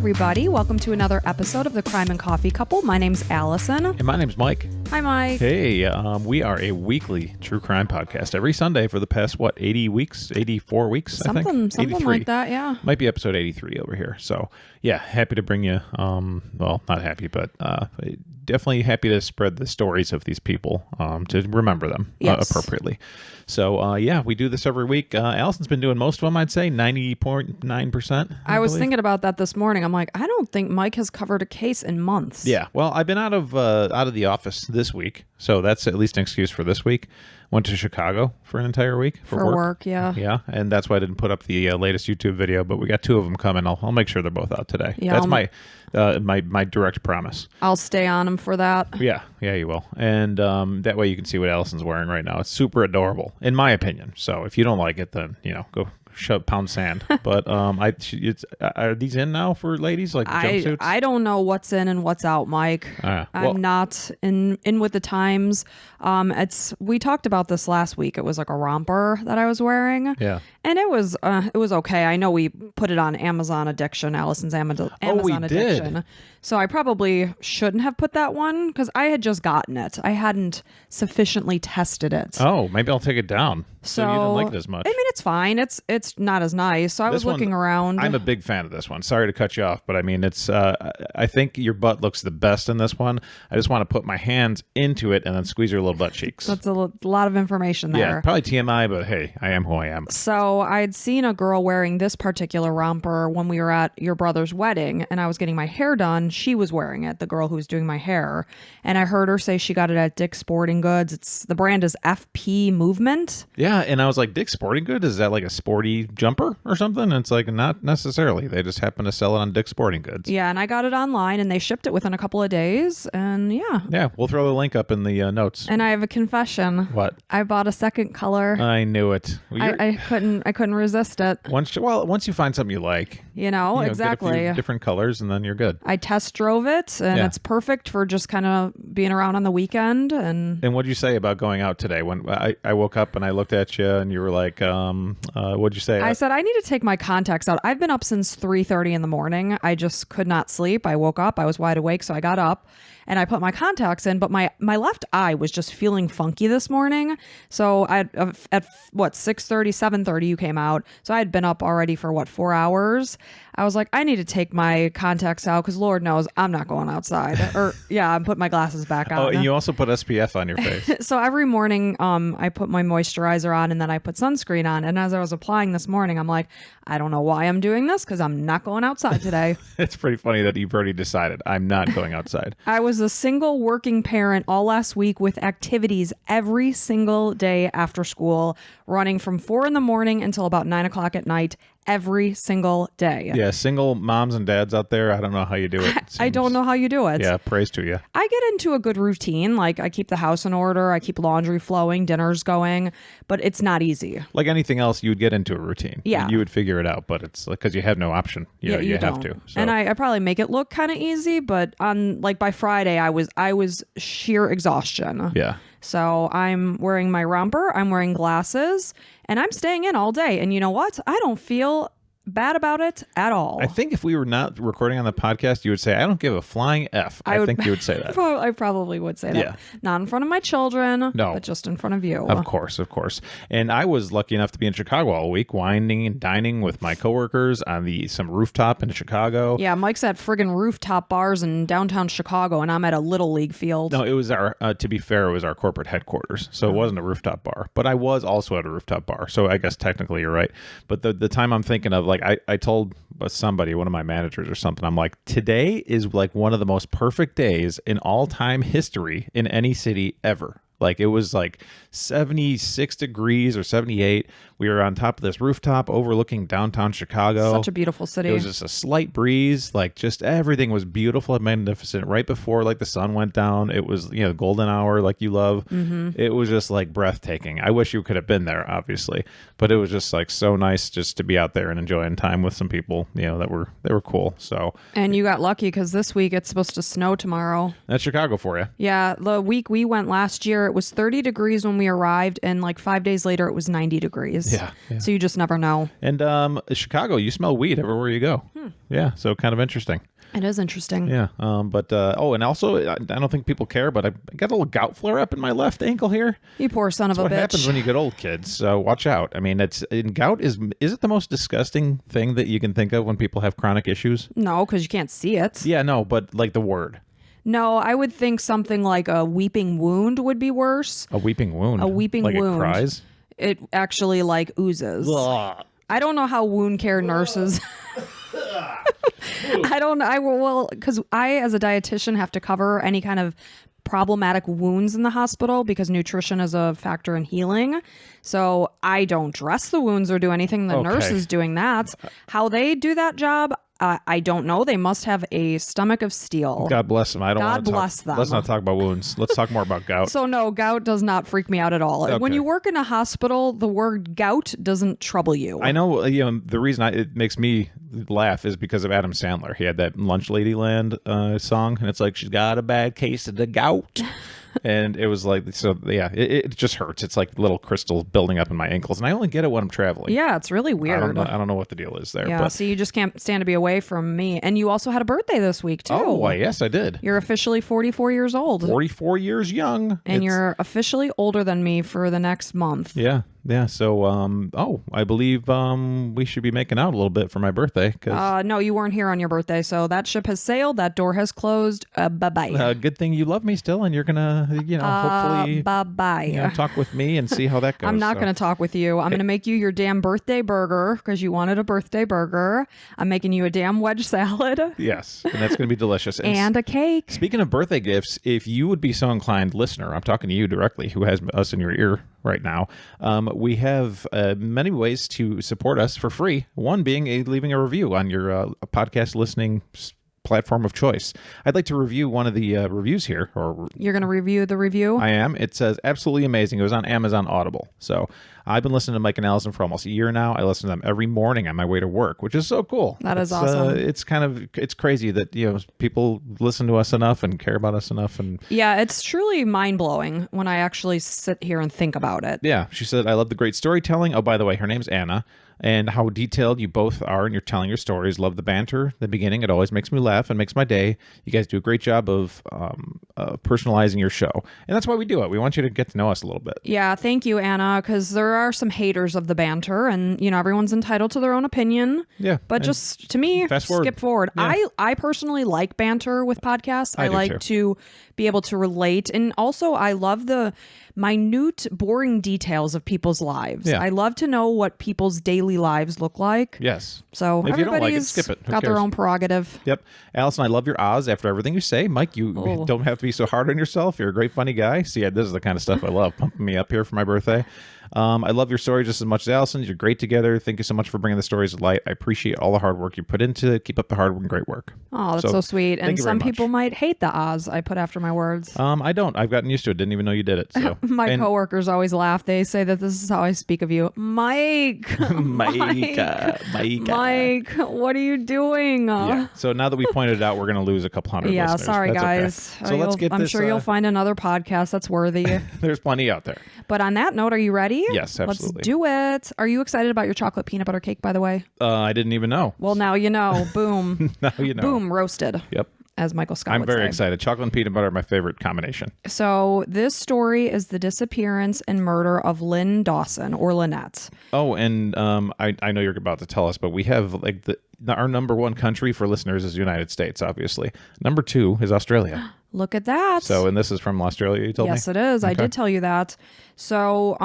everybody. Welcome to another episode of the Crime and Coffee Couple. My name's Allison. And my name's Mike. Hi, Mike. Hey, we are a weekly true crime podcast every Sunday for the past, 80 weeks, 84 weeks, I think? Something like that, yeah. Might be episode 83 over here. So, yeah, happy to bring you, well, not happy, but definitely happy to spread the stories of these people to remember them appropriately. So, yeah, we do this every week. Allison's been doing most of them, I'd say, 90.9%. I was thinking about that this morning. I'm like, I don't think Mike has covered a case in months. Yeah, well, I've been out of the office this week, so that's at least an excuse for this week. Went to Chicago for an entire week for work. Yeah. Yeah, and that's why I didn't put up the latest YouTube video, but we got two of them coming. I'll make sure they're both out today. Yeah, that's my direct promise. I'll stay on them for that. Yeah, you will. And that way you can see what Allison's wearing right now. It's super adorable, in my opinion. So if you don't like it, then, go pound sand. But are these in now for ladies, like jumpsuits? I don't know what's in and what's out, Mike. I'm not in with the times. We talked about this last week. It was like a romper that I was wearing. Yeah. And it was okay. I know we put it on Amazon Addiction, Allison's Amazon Addiction. Did. So I probably shouldn't have put that one because I had just gotten it. I hadn't sufficiently tested it. Oh, maybe I'll take it down. So you didn't like it as much. I mean, it's fine. It's not as nice. So I was looking around. I'm a big fan of this one. Sorry to cut you off, but I mean, it's. I think your butt looks the best in this one. I just want to put my hands into it and then squeeze your little butt cheeks. That's a lot of information there. Yeah, probably TMI, but hey, I am who I am. So I'd seen a girl wearing this particular romper when we were at your brother's wedding, and I was getting my hair done. She was wearing it, the girl who was doing my hair, and I heard her say she got it at Dick's Sporting Goods. The brand is FP Movement. Yeah, and I was like, Dick's Sporting Goods, is that like a sporty jumper or something? And it's like, not necessarily. They just happen to sell it on Dick's Sporting Goods. Yeah, and I got it online, and they shipped it within a couple of days, and yeah. Yeah, we'll throw the link up in the notes. And I have a confession. What? I bought a second color. I knew it. Well, I couldn't resist it. Once you find something you like, exactly. Get a few different colors, and then you're good. I test drove it, and it's perfect for just kind of being around on the weekend. And what'd you say about going out today? When I woke up and I looked at you, and you were like, what'd you say? I said, I need to take my contacts out. I've been up since 3:30 in the morning. I just could not sleep. I woke up. I was wide awake, so I got up. And I put my contacts in, but my left eye was just feeling funky this morning. So at 6:30, 7:30 you came out. So I had been up already for 4 hours. I was like, I need to take my contacts out because Lord knows I'm not going outside. I'm putting my glasses back on. Oh, and you also put SPF on your face. So every morning I put my moisturizer on and then I put sunscreen on. And as I was applying this morning, I'm like, I don't know why I'm doing this because I'm not going outside today. It's pretty funny that you've already decided I'm not going outside. I was a single working parent all last week with activities every single day after school, running from 4 in the morning until about 9 o'clock at night. Every single day. Yeah, single moms and dads out there, I don't know how you do it. I don't know how you do it. Yeah, praise to you. I get into a good routine. Like I keep the house in order, I keep laundry flowing, dinner's going, but it's not easy. Like anything else, you would get into a routine. Yeah. You would figure it out, but it's like because you have no option. You have to. So. And I probably make it look kind of easy, but by Friday, I was sheer exhaustion. Yeah. So I'm wearing my romper, I'm wearing glasses, and I'm staying in all day. And you know what? I don't feel bad about it at all. I think if we were not recording on the podcast, you would say, I don't give a flying F. I think you would say that. I probably would say that. Yeah. Not in front of my children, but just in front of you. Of course. And I was lucky enough to be in Chicago all week, wining and dining with my coworkers on some rooftop in Chicago. Yeah, Mike's at friggin' rooftop bars in downtown Chicago, and I'm at a Little League field. No, it was to be fair, it was our corporate headquarters. So it wasn't a rooftop bar, but I was also at a rooftop bar. So I guess technically you're right. But the time I'm thinking of, like I told somebody, one of my managers or something, I'm like, today is like one of the most perfect days in all time history in any city ever. Like it was like 76 degrees or 78. We were on top of this rooftop overlooking downtown Chicago. Such a beautiful city. It was just a slight breeze. Like just everything was beautiful and magnificent. Right before like the sun went down, it was, golden hour like you love. Mm-hmm. It was just like breathtaking. I wish you could have been there, obviously, but it was just like so nice just to be out there and enjoying time with some people, that were cool. So. And you got lucky because this week it's supposed to snow tomorrow. That's Chicago for you. Yeah. The week we went last year, it was 30 degrees when we arrived, and like 5 days later it was 90 degrees. Yeah. So you just never know. And Chicago, you smell weed everywhere you go. Yeah. So kind of interesting. It is interesting. Yeah. And also, I don't think people care, but I got a little gout flare up in my left ankle here. You poor son of a bitch. What happens when you get old, kids? So watch out. I mean, gout is it the most disgusting thing that you can think of when people have chronic issues? No, because you can't see it. Yeah, no, but like the word. No, I would think something like a weeping wound would be worse. A weeping wound. A weeping like wound. It cries. It actually like oozes. Ugh. I don't know how wound care nurses. I don't know. Because I, as a dietitian, have to cover any kind of problematic wounds in the hospital because nutrition is a factor in healing. So I don't dress the wounds or do anything. The nurse is doing that. How they do that job, I don't know. They must have a stomach of steel. God bless them. I don't want to bless them. Let's not talk about wounds. Let's talk more about gout. So no, gout does not freak me out at all. Okay. When you work in a hospital, the word gout doesn't trouble you. I know, the reason it makes me laugh is because of Adam Sandler. He had that Lunch Ladyland song, and it's like, she's got a bad case of the gout. And it was like, so yeah, it just hurts. It's like little crystals building up in my ankles, and I only get it when I'm traveling. Yeah, it's really weird. I don't know what the deal is there. Yeah, but. so you just can't stand to be away from me. And you also had a birthday this week, too. Oh, why, yes, I did. You're officially 44 years old. 44 years young. And you're officially older than me for the next month. Yeah. Yeah. So, I believe we should be making out a little bit for my birthday. No, you weren't here on your birthday. So that ship has sailed. That door has closed. Bye-bye. Good thing you love me still, and you're going to, hopefully bye-bye. Talk with me and see how that goes. I'm not going to talk with you. I'm going to make you your damn birthday burger because you wanted a birthday burger. I'm making you a damn wedge salad. Yes, and that's going to be delicious. And a cake. Speaking of birthday gifts, if you would be so inclined, listener, I'm talking to you directly, who has us in your ear right now, we have many ways to support us for free. One being leaving a review on your podcast listening platform of choice. I'd like to review one of the reviews here. You're going to review the review? I am. It says, absolutely amazing. It was on Amazon Audible. So I've been listening to Mike and Allison for almost a year now. I listen to them every morning on my way to work, which is so cool. That is awesome. It's crazy that, people listen to us enough and care about us enough. And yeah, it's truly mind-blowing when I actually sit here and think about it. Yeah. She said, I love the great storytelling. Oh, by the way, her name's Anna. And how detailed you both are in your telling your stories. Love the banter, the beginning. It always makes me laugh and makes my day. You guys do a great job of personalizing your show. And that's why we do it. We want you to get to know us a little bit. Yeah, thank you, Anna, because there are some haters of the banter. And, everyone's entitled to their own opinion. Yeah. But just, to me, skip forward. Yeah. I personally like banter with podcasts. I like too. to be able to relate. And also, I love the minute, boring details of people's lives. Yeah. I love to know what people's daily lives look like. Yes. So if you don't like it, everybody's skip it. Who got their cares? own prerogative. Yep. Allison, I love your Oz after everything you say. Mike, you don't have to be so hard on yourself. You're a great, funny guy. See, this is the kind of stuff I love, pumping me up here for my birthday. I love your story just as much as Allison's. You're great together. Thank you so much for bringing the stories to light. I appreciate all the hard work you put into it. Keep up the hard and great work. Oh, that's so sweet. And some much. people might hate the Oz I put after my words. I don't. I've gotten used to it. Didn't even know you did it. So my coworkers always laugh. They say that this is how I speak of you. Mike. Mike, what are you doing? Yeah. So now that we pointed it out, we're going to lose a couple hundred listeners. Sorry, that's guys. Okay. So let's get I'm sure you'll find another podcast that's worthy. There's plenty out there. But on that note, are you ready? Yes, absolutely. Let's do it. Are you excited about your chocolate peanut butter cake, by the way? I didn't even know. Well, now you know. Boom. Now you know. Boom, roasted. Yep. As Michael Scott I'm would very say. excited. Chocolate and peanut butter are my favorite combination. So this story is the disappearance and murder of Lyn Dawson, or Lynette. Oh, and I know you're about to tell us, but we have like our number one country for listeners is the United States, obviously. Number 2 is Australia. Look at that. So, and this is from Australia, you told me? Yes, it is. Okay. I did tell you that. So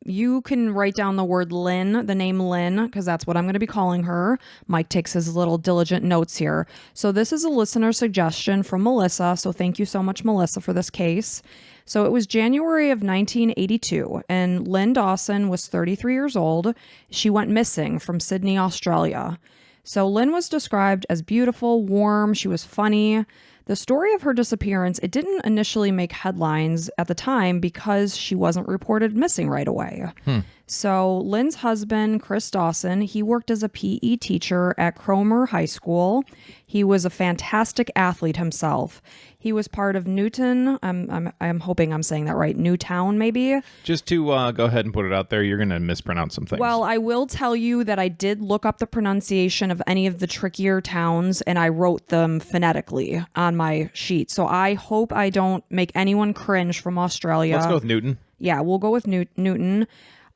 you can write down the word Lyn, the name Lyn, because that's what I'm going to be calling her. Mike takes his little diligent notes here. So this is a listener suggestion from Melissa. So thank you so much, Melissa, for this case. So it was January of 1982, and Lyn Dawson was 33 years old. She went missing from Sydney, Australia. So Lyn was described as beautiful, warm. She was funny. The story of her disappearance, it didn't initially make headlines at the time because she wasn't reported missing right away. So Lyn's husband, Chris Dawson, he worked as a PE teacher at Cromer High School. He was a fantastic athlete himself. He was part of Newton. I'm hoping I'm saying that right. Newtown, maybe. Just to go ahead and put it out there, you're going to mispronounce some things. Well, I will tell you that I did look up the pronunciation of any of the trickier towns, and I wrote them phonetically on my sheet. So I hope I don't make anyone cringe from Australia. Let's go with Newton. Yeah, we'll go with Newton.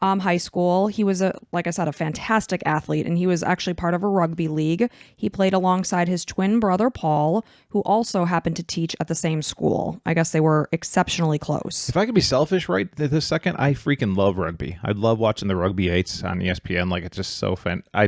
High school. He was like I said, a fantastic athlete, and he was actually part of a rugby league. He played alongside his twin brother, Paul, who also happened to teach at the same school. I guess they were exceptionally close. If I could be selfish right this second, I freaking love rugby. I love watching the Rugby 8s on ESPN. Like, it's just so fun. I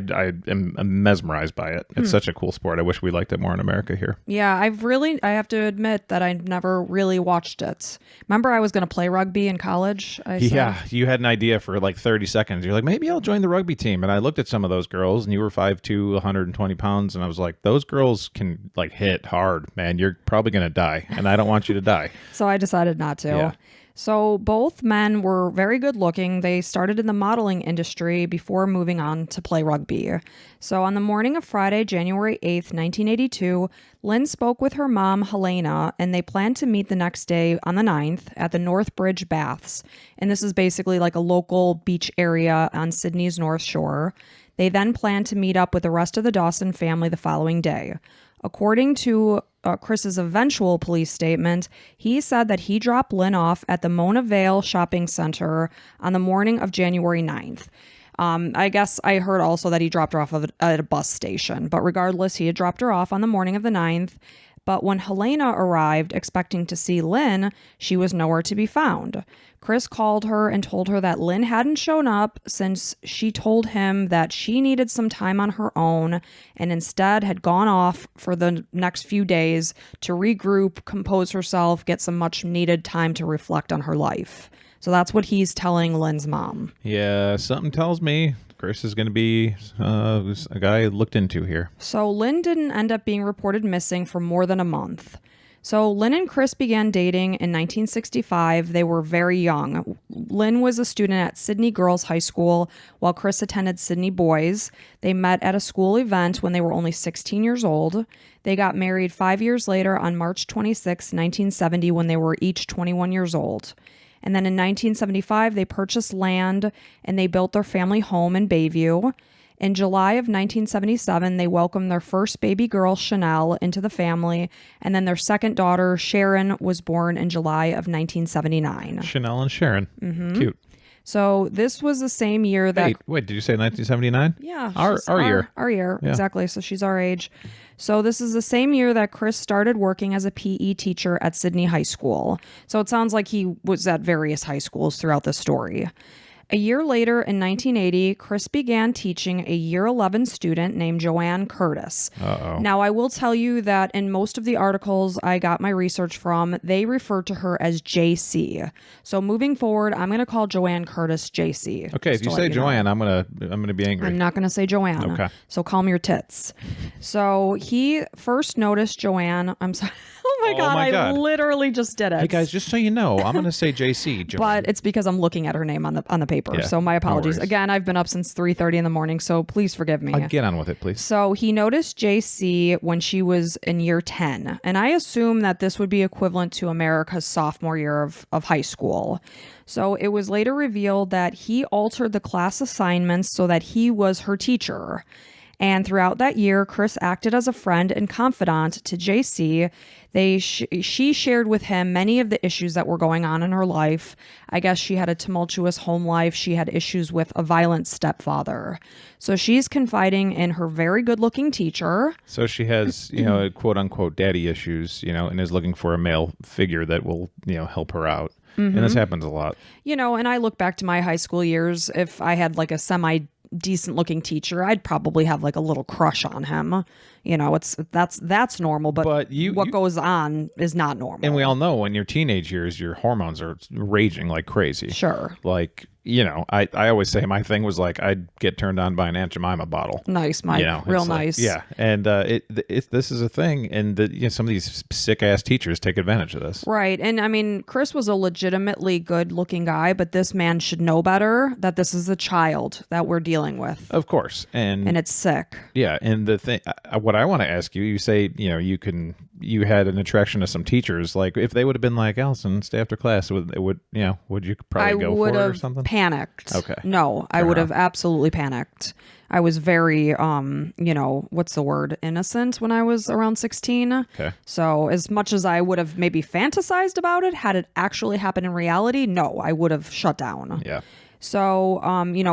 am mesmerized by it. It's such a cool sport. I wish we liked it more in America here. Yeah, I have to admit that I never really watched it. Remember, I was going to play rugby in college? Yeah, you had an idea for like 30 seconds. You're like, maybe I'll join the rugby team. And I looked at some of those girls, and you were 5'2", 120 pounds. And I was like, those girls can like hit hard, man. You're probably going to die. And I don't want you to die. So I decided not to. Yeah. So both men were very good looking. They started in the modeling industry before moving on to play rugby. So on the morning of Friday, January 8th, 1982, Lyn spoke with her mom, Helena, and they planned to meet the next day on the 9th at the North Bridge Baths. And this is basically like a local beach area on Sydney's North Shore. They then planned to meet up with the rest of the Dawson family the following day. According to Chris's eventual police statement, he said that he dropped Lyn off at the Mona Vale Shopping Center on the morning of January 9th. I guess I heard also that he dropped her off at a bus station, but regardless, he had dropped her off on the morning of the 9th. But when Helena arrived expecting to see Lyn, she was nowhere to be found. Chris called her and told her that Lyn hadn't shown up since she told him that she needed some time on her own and instead had gone off for the next few days to regroup, compose herself, get some much needed time to reflect on her life. So that's what he's telling Lyn's mom. Yeah, something tells me Chris is going to be a guy looked into here. So Lyn didn't end up being reported missing for more than a month. So Lyn and Chris began dating in 1965. They were very young. Lyn was a student at Sydney Girls High School while Chris attended Sydney Boys. They met at a school event when they were only 16 years old. They got married 5 years later on March 26, 1970, when they were each 21 years old. And then in 1975, they purchased land and they built their family home in Bayview. In July of 1977, they welcomed their first baby girl, Chanel, into the family. And then their second daughter, Sharon, was born in July of 1979. Chanel and Sharon. Mm-hmm. Cute. So this was the same year that... Wait, did you say 1979? Yeah. Our year. Our year, yeah. Exactly. So she's our age. So this is the same year that Chris started working as a PE teacher at Sydney High School. So it sounds like he was at various high schools throughout the story. A year later, in 1980, Chris began teaching a year 11 student named Joanne Curtis. Uh-oh. Now, I will tell you that in most of the articles I got my research from, they refer to her as JC. So moving forward, I'm going to call Joanne Curtis JC. Okay, if you say Joanne, I'm gonna be angry. I'm not going to say Joanne. Okay. So calm your tits. So he first noticed Joanne. I'm sorry. Oh my God, I literally just did it. Hey guys, just so you know, I'm going to say JC. Joanne. But it's because I'm looking at her name on the paper. Yeah, so my apologies. no Again, I've been up since 3:30 in the morning, so please forgive me. Get on with it, please. So he noticed JC when she was in year 10. And I assume that this would be equivalent to America's sophomore year of high school. So it was later revealed that he altered the class assignments so that he was her teacher. And throughout that year, Chris acted as a friend and confidant to JC. She shared with him many of the issues that were going on in her life. I guess she had a tumultuous home life. She had issues with a violent stepfather. So she's confiding in her very good-looking teacher. So she has, quote-unquote daddy issues, and is looking for a male figure that will, help her out. Mm-hmm. And this happens a lot. And I look back to my high school years. If I had like a decent looking teacher, I'd probably have like a little crush on him. That's normal, but what goes on is not normal. And we all know in your teenage years, your hormones are raging like crazy. Sure. Like I always say my thing was like I'd get turned on by an Aunt Jemima bottle. Nice, Mike. Real nice. Yeah, and this is a thing, and some of these sick ass teachers take advantage of this. Right, and I mean, Chris was a legitimately good-looking guy, but this man should know better that this is a child that we're dealing with, Of course, and it's sick. yeah, and the thing, what I want to ask you, you say you had an attraction to some teachers. Like if they would have been like, Allison, stay after class, would you probably go for it or something? Panicked. Okay. No, I would have absolutely panicked. I was very, what's the word? Innocent when I was around 16. Okay. So as much as I would have maybe fantasized about it, had it actually happened in reality, no, I would have shut down. Yeah. So,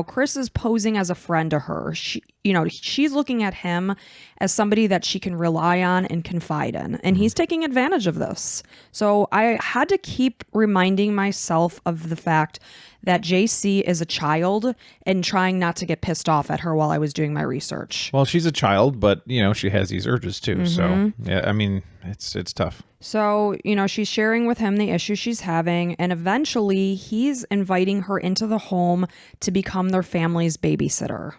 Chris is posing as a friend to her. She's looking at him as somebody that she can rely on and confide in, and he's taking advantage of this. So I had to keep reminding myself of the fact that JC is a child and trying not to get pissed off at her while I was doing my research. Well, she's a child, but she has these urges too. So yeah, I mean, it's tough. So, she's sharing with him the issues she's having, and eventually he's inviting her into the home to become their family's babysitter.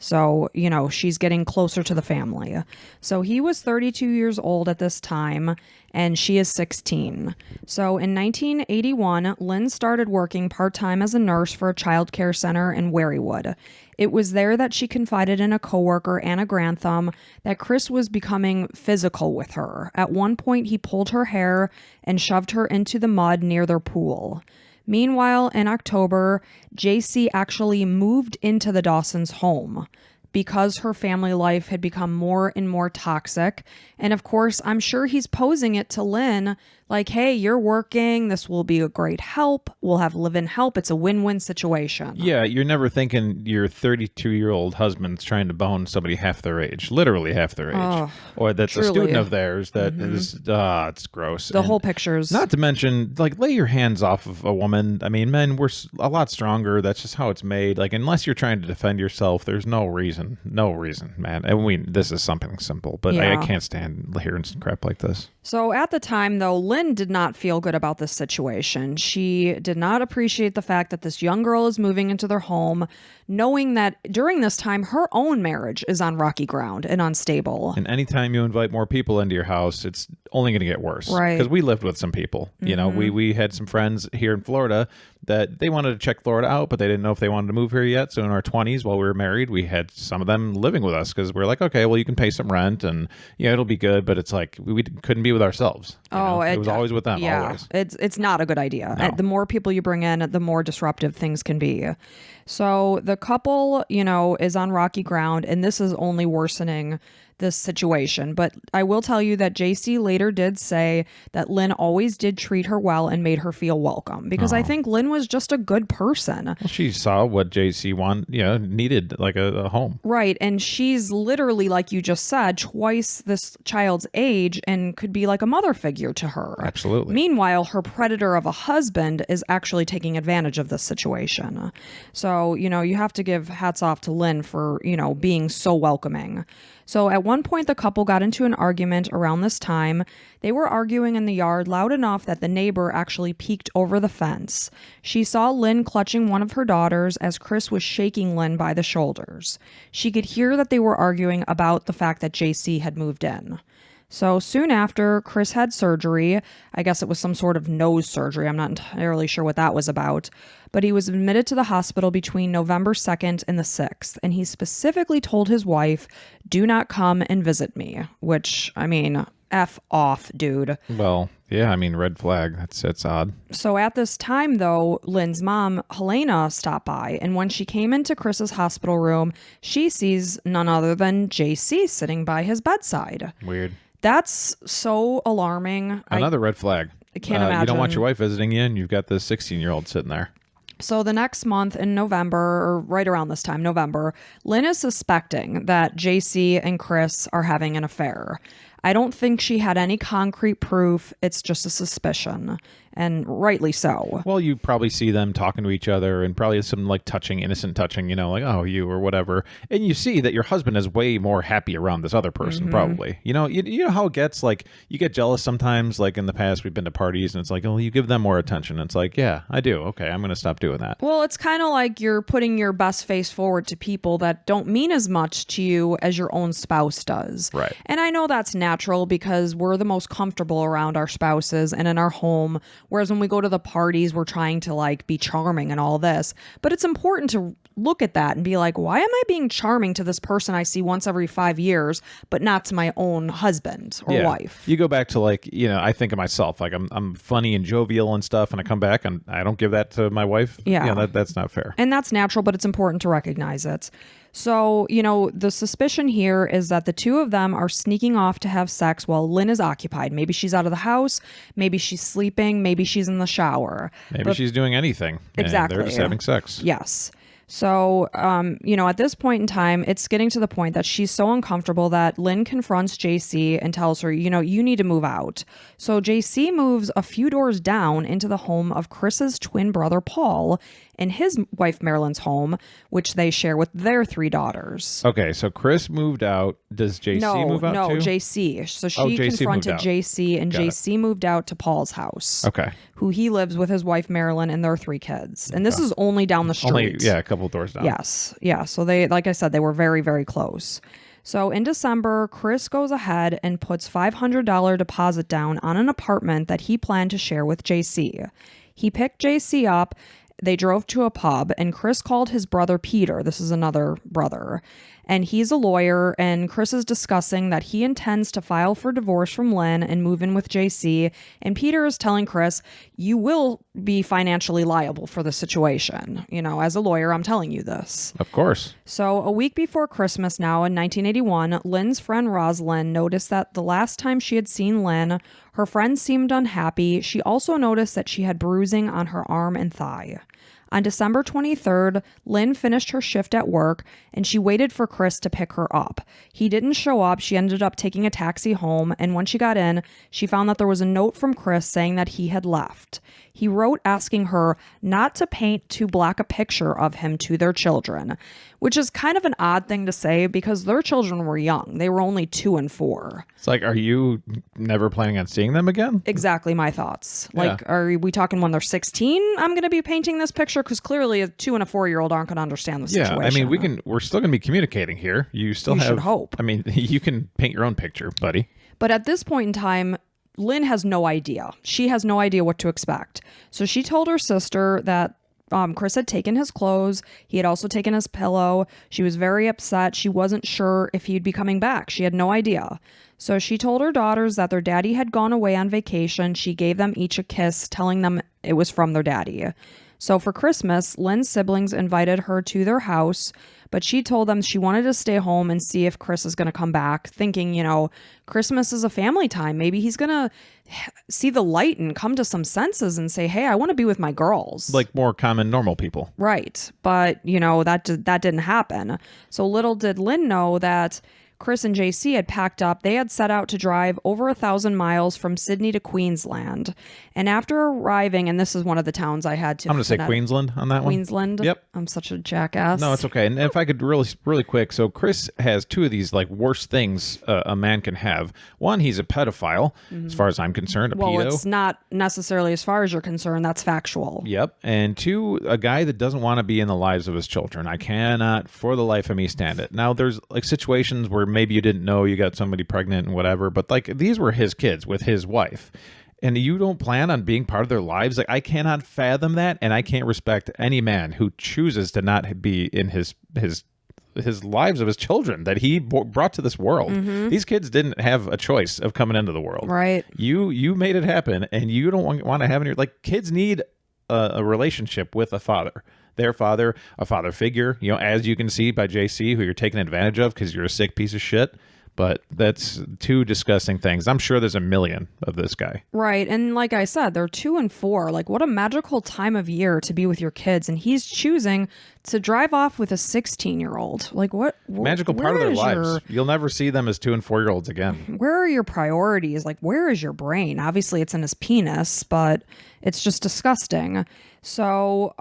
So, she's getting closer to the family. So he was 32 years old at this time, and she is 16. So in 1981, Lyn started working part-time as a nurse for a child care center in Wherrywood. It was there that she confided in a coworker, Anna Grantham, that Chris was becoming physical with her. At one point, he pulled her hair and shoved her into the mud near their pool. Meanwhile, in October, JC actually moved into the Dawsons' home because her family life had become more and more toxic. And of course, I'm sure he's posing it to Lyn like, hey, you're working. This will be a great help. We'll have live-in help. It's a win-win situation. Yeah, you're never thinking your 32-year-old husband's trying to bone somebody half their age, literally half their age. Oh, or that's truly. a student of theirs that is, it's gross. The whole pictures. Not to mention, like, lay your hands off of a woman. I mean, men, we're a lot stronger. That's just how it's made. Like, unless you're trying to defend yourself, there's no reason, man. And this is something simple, but Yeah. I can't stand hearing some crap like this. So at the time, though, Lyn did not feel good about this situation. She did not appreciate the fact that this young girl is moving into their home, knowing that during this time, her own marriage is on rocky ground and unstable. And anytime you invite more people into your house, it's only going to get worse. Right. Because we lived with some people. We had some friends here in Florida that they wanted to check Florida out, but they didn't know if they wanted to move here yet. So in our 20s, while we were married, we had some of them living with us because we're like, okay, well, you can pay some rent and it'll be good. But it's like we couldn't be with ourselves. It was always with them. Yeah, always. it's not a good idea. No. The more people you bring in, the more disruptive things can be. So the couple, is on rocky ground, and this is only worsening this situation. But I will tell you that JC later did say that Lyn always did treat her well and made her feel welcome, because I think Lyn was just a good person. Well, she saw what JC needed, like a home. Right. And she's literally, like you just said, twice this child's age and could be like a mother figure to her. Absolutely. Meanwhile, her predator of a husband is actually taking advantage of this situation. So, you have to give hats off to Lyn for, being so welcoming. So at one point, the couple got into an argument around this time. They were arguing in the yard loud enough that the neighbor actually peeked over the fence. She saw Lyn clutching one of her daughters as Chris was shaking Lyn by the shoulders. She could hear that they were arguing about the fact that JC had moved in. So soon after, Chris had surgery. I guess it was some sort of nose surgery. I'm not entirely sure what that was about. But he was admitted to the hospital between November 2nd and the 6th. And he specifically told his wife, do not come and visit me. Which, I mean, F off, dude. Well, yeah, I mean, red flag. That's odd. So at this time, though, Lyn's mom, Helena, stopped by. And when she came into Chris's hospital room, she sees none other than JC sitting by his bedside. Weird. That's so alarming. Another red flag. I can't imagine. You don't want your wife visiting you, and you've got this 16-year-old sitting there. So the next month in November, or right around this time, November, Lyn is suspecting that JC and Chris are having an affair. I don't think she had any concrete proof. It's just a suspicion. and rightly so. Well, you probably see them talking to each other and probably some like touching, innocent touching, like, oh, you or whatever. And you see that your husband is way more happy around this other person, probably. You know how it gets, like, you get jealous sometimes. Like in the past, we've been to parties and it's like, oh, you give them more attention. It's like, yeah, I do. Okay, I'm going to stop doing that. Well, it's kind of like you're putting your best face forward to people that don't mean as much to you as your own spouse does. Right. And I know that's natural because we're the most comfortable around our spouses and in our home. Whereas when we go to the parties, we're trying to like be charming and all this. But it's important to look at that and be like, why am I being charming to this person I see once every 5 years, but not to my own husband or wife? You go back to like, I think of myself, like I'm funny and jovial and stuff, and I come back and I don't give that to my wife. Yeah. That's not fair. And that's natural, but it's important to recognize it. So, the suspicion here is that the two of them are sneaking off to have sex while Lyn is occupied. Maybe she's out of the house. Maybe she's sleeping. Maybe she's in the shower. Maybe she's doing anything. Exactly. And they're just having sex. Yes. So, at this point in time, it's getting to the point that she's so uncomfortable that Lyn confronts JC and tells her, you need to move out. So JC moves a few doors down into the home of Chris's twin brother, Paul, and his wife, Marilyn's home, which they share with their 3 daughters. Okay, so Chris moved out. Does JC move out too? No, JC. So she JC confronted JC, and JC moved out to Paul's house. Okay. Who he lives with his wife, Marilyn, and their 3 kids. And this is only down the street. A couple doors down. Yes. Yeah. So they, like I said, they were very, very close. So in December, Chris goes ahead and puts $500 deposit down on an apartment that he planned to share with JC. He picked JC up. They drove to a pub, and Chris called his brother Peter. This is another brother. And he's a lawyer, and Chris is discussing that he intends to file for divorce from Lyn and move in with JC. And Peter is telling Chris, you will be financially liable for the situation. As a lawyer, I'm telling you this. Of course. So a week before Christmas now in 1981, Lyn's friend Rosalind noticed that the last time she had seen Lyn, her friend seemed unhappy. She also noticed that she had bruising on her arm and thigh. On December 23rd, Lyn finished her shift at work, and she waited for Chris to pick her up. He didn't show up. She ended up taking a taxi home, and when she got in, she found that there was a note from Chris saying that he had left. He wrote asking her not to paint too black a picture of him to their children, which is kind of an odd thing to say because their children were young. They were only 2 and 4. It's like, are you never planning on seeing them again? Exactly my thoughts. Like, are we talking when they're 16? I'm going to be painting this picture because clearly a 2 and a 4-year-old aren't going to understand the situation. Yeah, I mean, we're still going to be communicating here. You should hope. I mean, you can paint your own picture, buddy. But at this point in time, Lyn has no idea. She has no idea what to expect. So she told her sister that Chris had taken his clothes. He had also taken his pillow. She was very upset. She wasn't sure if he'd be coming back. She had no idea. So she told her daughters that their daddy had gone away on vacation. She gave them each a kiss, telling them it was from their daddy. So for Christmas, Lyn's siblings invited her to their house, but she told them she wanted to stay home and see if Chris is going to come back, thinking, Christmas is a family time. Maybe he's going to see the light and come to some senses and say, hey, I want to be with my girls. Like more common, normal people. Right. But, that didn't happen. So little did Lyn know that Chris and JC had packed up. They had set out to drive over 1,000 miles from Sydney to Queensland. And after arriving, and this is one of the towns I had to... I'm going to say Queensland on that one. Queensland? Yep. I'm such a jackass. No, it's okay. And if I could really quick, so Chris has 2 of these like worst things a man can have. One, he's a pedophile, as far as I'm concerned, a pedo. Well, it's not necessarily as far as you're concerned. That's factual. Yep. And 2, a guy that doesn't want to be in the lives of his children. I cannot, for the life of me, stand it. Now, there's like situations where maybe you didn't know you got somebody pregnant and whatever, but like these were his kids with his wife. And you don't plan on being part of their lives. Like, I cannot fathom that, and I can't respect any man who chooses to not be in his lives of his children that he brought to this world. Mm-hmm. These kids didn't have a choice of coming into the world. Right. You made it happen, and you don't want to have any. Like, kids need a relationship with a father. Their father, a father figure. As you can see by JC, who you're taking advantage of because you're a sick piece of shit. But that's two disgusting things. I'm sure there's a million of this guy. Right. And like I said, they're 2 and 4. Like, what a magical time of year to be with your kids. And he's choosing to drive off with a 16-year-old. Like, what? Magical part of their lives. You'll never see them as 2 and 4-year-olds again. Where are your priorities? Like, where is your brain? Obviously, it's in his penis, but it's just disgusting. So,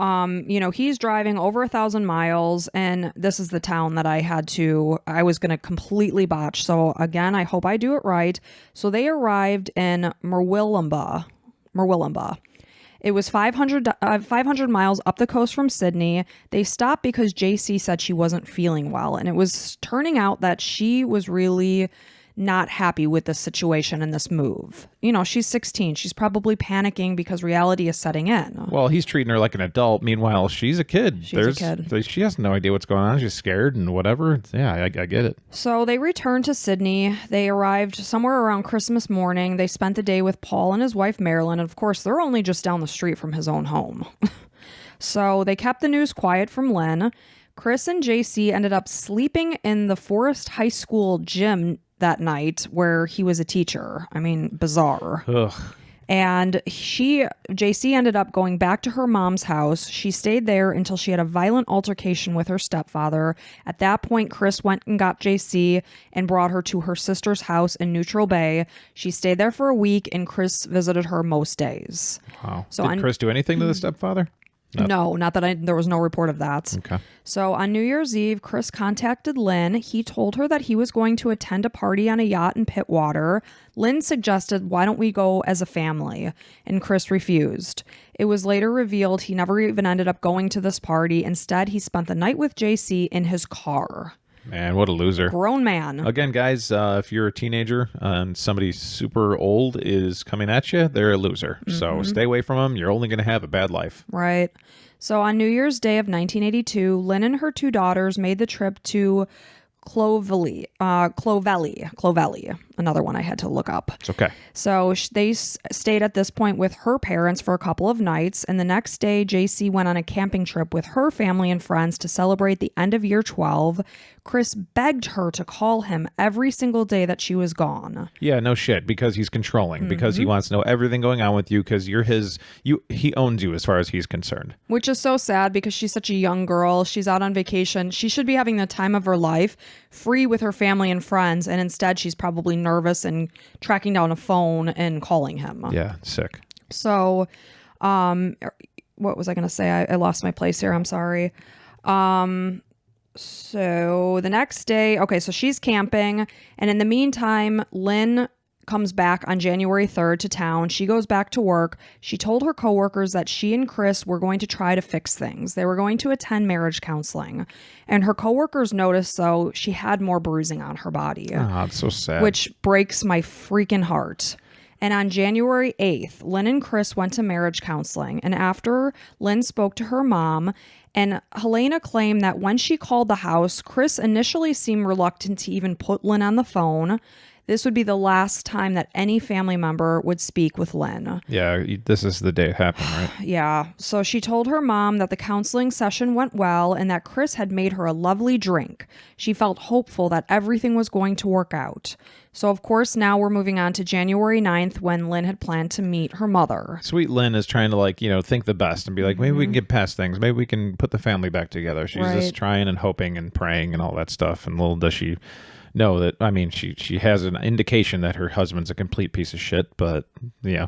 he's driving over 1,000 miles, and this is the town that I was going to completely botch. So again, I hope I do it right. So they arrived in Murwillumbah. It was 500 miles up the coast from Sydney. They stopped because JC said she wasn't feeling well, and it was turning out that she was really not happy with the situation and this move. She's 16. She's probably panicking because reality is setting in. Well, he's treating her like an adult. Meanwhile, she's a kid. She's a kid. She has no idea what's going on. She's scared and whatever. Yeah, I get it. So they returned to Sydney. They arrived somewhere around Christmas morning. They spent the day with Paul and his wife, Marilyn. And of course, they're only just down the street from his own home. So they kept the news quiet from Lyn. Chris and JC ended up sleeping in the Forest High School gym that night where he was a teacher. I mean, bizarre. Ugh. And JC ended up going back to her mom's house. She stayed there until she had a violent altercation with her stepfather. At that point, Chris went and got JC and brought her to her sister's house in Neutral Bay. She stayed there for a week, and Chris visited her most days. Wow. So did Chris do anything to the stepfather? No, not that there was no report of that. Okay. So on New Year's Eve, Chris contacted Lyn. He told her that he was going to attend a party on a yacht in Pittwater. Lyn suggested, why don't we go as a family? And Chris refused. It was later revealed he never even ended up going to this party. Instead, he spent the night with JC in his car. Man, what a loser. Grown man. Again, guys, if you're a teenager and somebody super old is coming at you, they're a loser. Mm-hmm. So stay away from them. You're only going to have a bad life. Right. So on New Year's Day of 1982, Lyn and her 2 daughters made the trip to Clovelly, another one I had to look up. It's okay. So they stayed at this point with her parents for a couple of nights, and the next day, JC went on a camping trip with her family and friends to celebrate the end of year 12. Chris begged her to call him every single day that she was gone. Yeah, no shit, because he's controlling, because he wants to know everything going on with you, because you're he owns you as far as he's concerned. Which is so sad because she's such a young girl. She's out on vacation. She should be having the time of her life, free with her family and friends, and instead she's probably nervous and tracking down a phone and calling him. Yeah, sick. So, what was I going to say? I lost my place here. I'm sorry. So the next day, okay, so she's camping, and in the meantime, Lyn comes back on January 3rd to town. She goes back to work. She told her coworkers that she and Chris were going to try to fix things. They were going to attend marriage counseling. And her coworkers noticed, though, she had more bruising on her body. Oh, it's so sad. Which breaks my freaking heart. And on January 8th, Lyn and Chris went to marriage counseling. And after Lyn spoke to her mom, and Helena claimed that when she called the house, Chris initially seemed reluctant to even put Lyn on the phone. This would be the last time that any family member would speak with Lyn. Yeah, this is the day it happened, right? Yeah. So she told her mom that the counseling session went well and that Chris had made her a lovely drink. She felt hopeful that everything was going to work out. So, of course, now we're moving on to January 9th when Lyn had planned to meet her mother. Sweet Lyn is trying to, think the best and be like, maybe we can get past things. Maybe we can put the family back together. She's just trying and hoping and praying and all that stuff. And little does she know that, she has an indication that her husband's a complete piece of shit, but,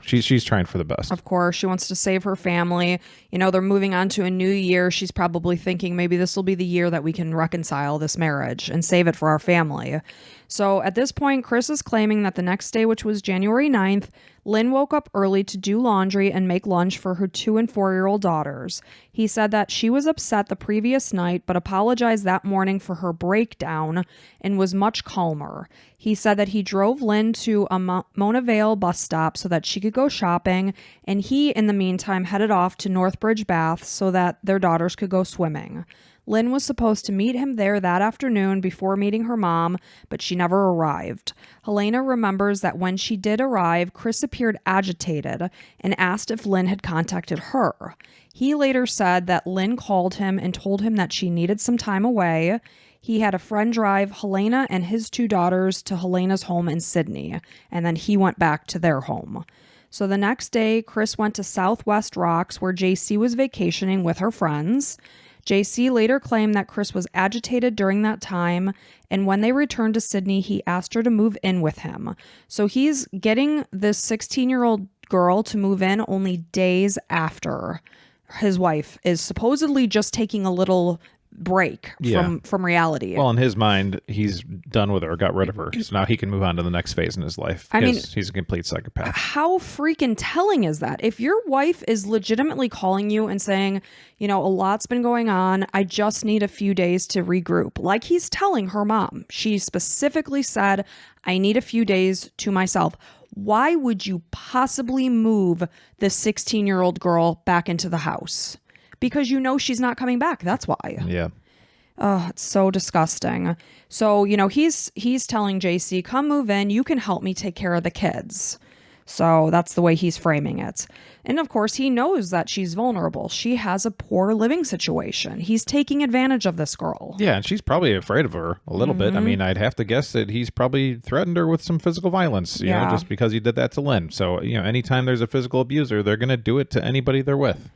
she's trying for the best. Of course, she wants to save her family. They're moving on to a new year. She's probably thinking maybe this will be the year that we can reconcile this marriage and save it for our family. So at this point, Chris is claiming that the next day, which was January 9th, Lyn woke up early to do laundry and make lunch for her 2- and 4-year-old daughters. He said that she was upset the previous night, but apologized that morning for her breakdown and was much calmer. He said that he drove Lyn to a Mona Vale bus stop so that she could go shopping, and he, in the meantime, headed off to Northbridge Bath so that their daughters could go swimming. Lyn was supposed to meet him there that afternoon before meeting her mom, but she never arrived. Helena remembers that when she did arrive, Chris appeared agitated and asked if Lyn had contacted her. He later said that Lyn called him and told him that she needed some time away. he had a friend drive Helena and his 2 daughters to Helena's home in Sydney, and then he went back to their home. So the next day, Chris went to Southwest Rocks where JC was vacationing with her friends. JC later claimed that Chris was agitated during that time, and when they returned to Sydney, he asked her to move in with him. So he's getting this 16-year-old girl to move in only days after his wife is supposedly just taking a little break from reality. Well, in his mind, he's done with her, got rid of her. So now he can move on to the next phase in his life. I mean, he's a complete psychopath. How freaking telling is that? If your wife is legitimately calling you and saying, a lot's been going on, I just need a few days to regroup. Like he's telling her mom. She specifically said, I need a few days to myself. Why would you possibly move the 16-year-old girl back into the house? Because she's not coming back. That's why. Yeah. Oh, it's so disgusting. So, he's telling JC, come move in. You can help me take care of the kids. So that's the way he's framing it. And of course, he knows that she's vulnerable. She has a poor living situation. He's taking advantage of this girl. Yeah, and she's probably afraid of her a little bit. I mean, I'd have to guess that he's probably threatened her with some physical violence, you know, just because he did that to Lyn. So, anytime there's a physical abuser, they're going to do it to anybody they're with.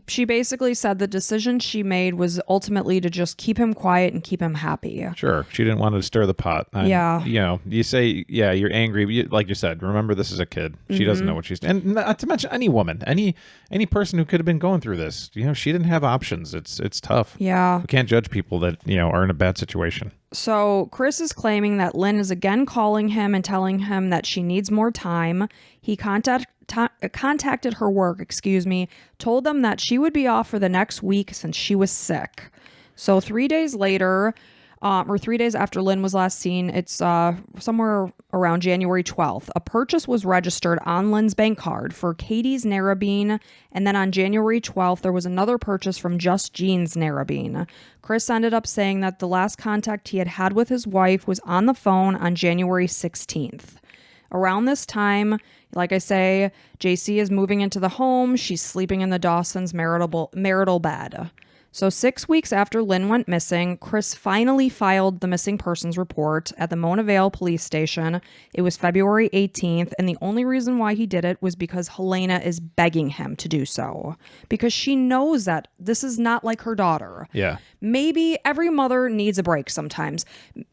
She basically said the decision she made was ultimately to just keep him quiet and keep him happy. Sure. She didn't want to stir the pot. You say, you're angry. Like you said, remember, this is a kid. She doesn't know what she's doing. And not to mention any woman, any person who could have been going through this. She didn't have options. It's tough. Yeah. We can't judge people that, are in a bad situation. So Chris is claiming that Lyn is again calling him and telling him that she needs more time. He contacted her work, told them that she would be off for the next week since she was sick. So 3 days later, or 3 days after Lyn was last seen, it's somewhere around January 12th. A purchase was registered on Lyn's bank card for Katie's Narrabeen, and then on January 12th, there was another purchase from Just Jean's Narrabeen. Chris ended up saying that the last contact he had with his wife was on the phone on January 16th. Around this time, like I say, JC is moving into the home. She's sleeping in the Dawsons' marital bed. So 6 weeks after Lyn went missing, Chris finally filed the missing persons report at the Mona Vale police station. It was February 18th, and the only reason why he did it was because Helena is begging him to do so. Because she knows that this is not like her daughter. Yeah. Maybe every mother needs a break sometimes.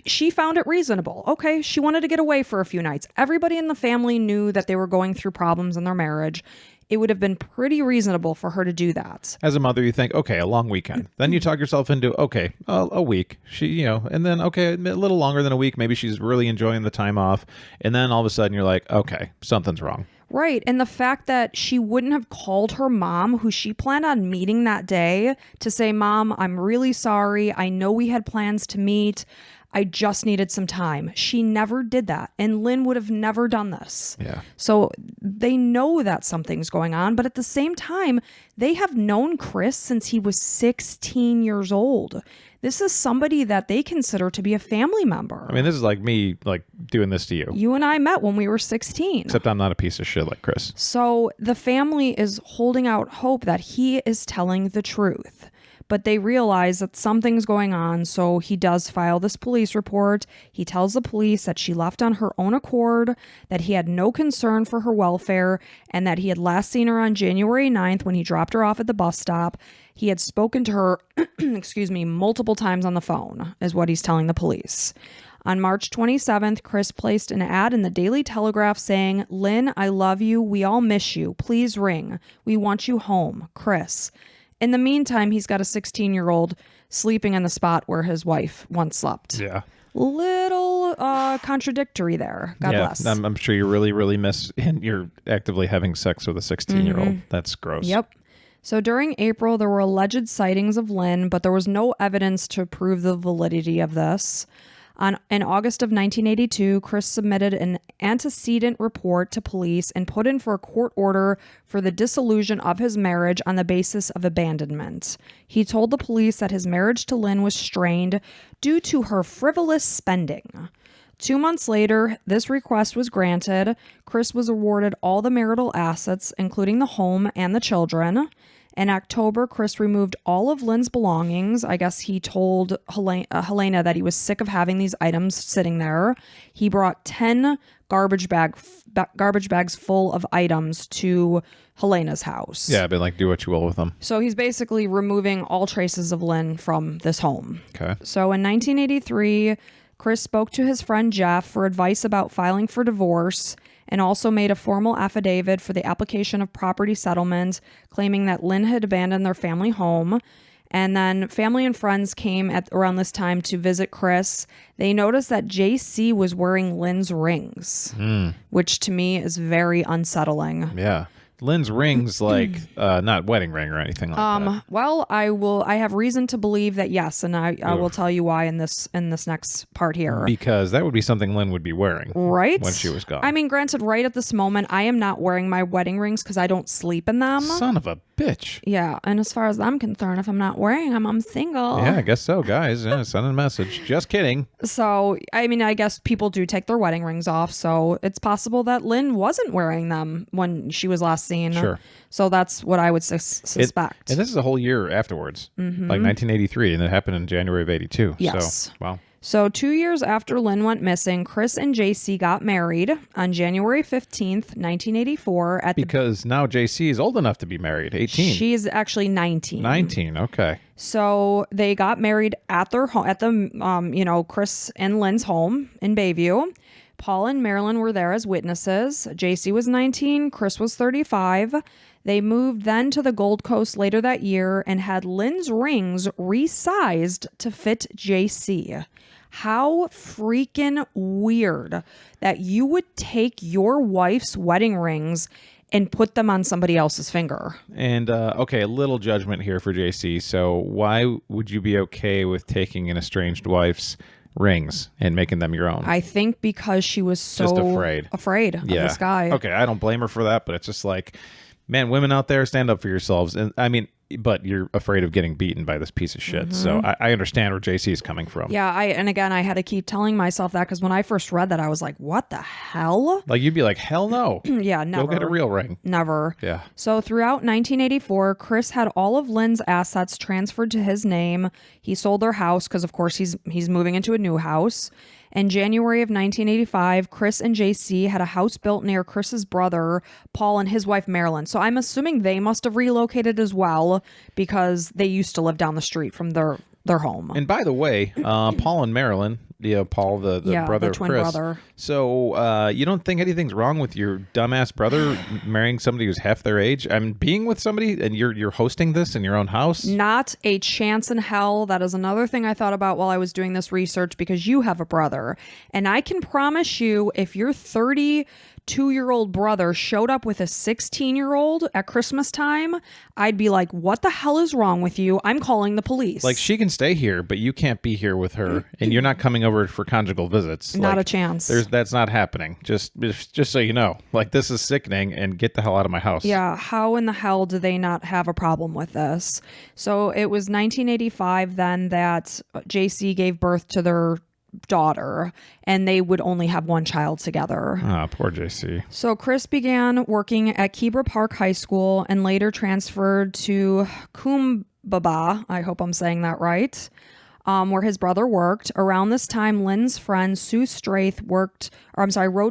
She found it reasonable. Okay, she wanted to get away for a few nights. Everybody in the family knew that they were going through problems in their marriage. It would have been pretty reasonable for her to do that. As a mother, you think, okay, a long weekend. Then you talk yourself into, okay, a week. And then, okay, a little longer than a week. Maybe she's really enjoying the time off. And then all of a sudden you're like, okay, something's wrong. Right. And the fact that she wouldn't have called her mom, who she planned on meeting that day, to say, Mom, I'm really sorry. I know we had plans to meet. I just needed some time. She never did that. And Lyn would have never done this. Yeah. So they know that something's going on. But at the same time, they have known Chris since he was 16 years old. This is somebody that they consider to be a family member. I mean, this is like me, doing this to you. You and I met when we were 16. Except I'm not a piece of shit like Chris. So the family is holding out hope that he is telling the truth. But they realize that something's going on, so he does file this police report. He tells the police that she left on her own accord, that he had no concern for her welfare, and that he had last seen her on January 9th when he dropped her off at the bus stop. He had spoken to her, multiple times on the phone, is what he's telling the police. On March 27th, Chris placed an ad in the Daily Telegraph saying, Lyn, I love you. We all miss you. Please ring. We want you home. Chris. In the meantime, he's got a 16-year-old sleeping in the spot where his wife once slept. Yeah. Little contradictory there. God bless. I'm sure you really, really miss, and you're actively having sex with a 16-year-old. That's gross. Yep. So during April, there were alleged sightings of Lyn, but there was no evidence to prove the validity of this. In August of 1982, Chris submitted an antecedent report to police and put in for a court order for the dissolution of his marriage on the basis of abandonment. He told the police that his marriage to Lyn was strained due to her frivolous spending. 2 months later, this request was granted. Chris was awarded all the marital assets, including the home and the children. In October, Chris removed all of Lyn's belongings. I guess he told Helena that he was sick of having these items sitting there. He brought 10 garbage bags full of items to Helena's house. Yeah, but like, do what you will with them. So he's basically removing all traces of Lyn from this home. Okay. So in 1983, Chris spoke to his friend Jeff for advice about filing for divorce and also made a formal affidavit for the application of property settlement, claiming that Lyn had abandoned their family home. And then family and friends came at around this time to visit Chris. They noticed that JC was wearing Lyn's rings, which to me is very unsettling. Yeah. Lyn's rings, like not wedding ring or anything like that. Well, I have reason to believe that yes, and I will tell you why in this next part here. Because that would be something Lyn would be wearing, right? when she was gone. I mean, granted, right at this moment, I am not wearing my wedding rings because I don't sleep in them. Son of a bitch. Yeah, and as far as I'm concerned, if I'm not wearing them, I'm single. Yeah, I guess so, guys. Yeah, send a message. Just kidding. So, I mean, I guess people do take their wedding rings off, so it's possible that Lyn wasn't wearing them when she was last seen. Sure. So that's what I would suspect. And this is a whole year afterwards, like 1983, and it happened in January of 82. Yes. So, wow. So 2 years after Lyn went missing, Chris and JC got married on January 15th, 1984 Because now JC is old enough to be married, 18. She is actually 19. 19, okay. So they got married at their home, at the, Chris and Lyn's home in Bayview. Paul and Marilyn were there as witnesses. JC was 19, Chris was 35. They moved then to the Gold Coast later that year and had Lyn's rings resized to fit JC. How freaking weird that you would take your wife's wedding rings and put them on somebody else's finger. And, okay, a little judgment here for JC. So why would you be okay with taking an estranged wife's rings and making them your own? I think because she was so just afraid of this guy. Okay, I don't blame her for that, but it's just like, man, women out there, stand up for yourselves. And I mean, but you're afraid of getting beaten by this piece of shit. So I understand where JC is coming from. Yeah, I had to keep telling myself that because when I first read that, I was like, what the hell? Like, you'd be like, hell no. Yeah, never. Go get a real ring. Never. Yeah. So throughout 1984, Chris had all of Lyn's assets transferred to his name. He sold their house because, of course, he's moving into a new house. In January of 1985, Chris and JC had a house built near Chris's brother, Paul, and his wife, Marilyn. So I'm assuming they must have relocated as well because they used to live down the street from their home. And by the way, Paul and Marilyn, Paul, the brother the of twin Chris. brother. So you don't think anything's wrong with your dumbass brother marrying somebody who's half their age? I mean, being with somebody and you're hosting this in your own house? Not a chance in hell. That is another thing I thought about while I was doing this research because you have a brother. And I can promise you, if your 32-year-old brother showed up with a 16-year-old at Christmas time, I'd be like, what the hell is wrong with you? I'm calling the police. Like, she can stay here, but you can't be here with her, and you're not coming over for conjugal visits. Not like, a chance. That's not happening. Just so you know. Like, this is sickening, and get the hell out of my house. Yeah, how in the hell do they not have a problem with this? So it was 1985 then that JC gave birth to their daughter, and they would only have one child together. Ah, poor JC. So Chris began working at Cromer Park High School and later transferred to Kumbaba, I hope I'm saying that right, where his brother worked. Around this time, Lyn's friend Sue Straith wrote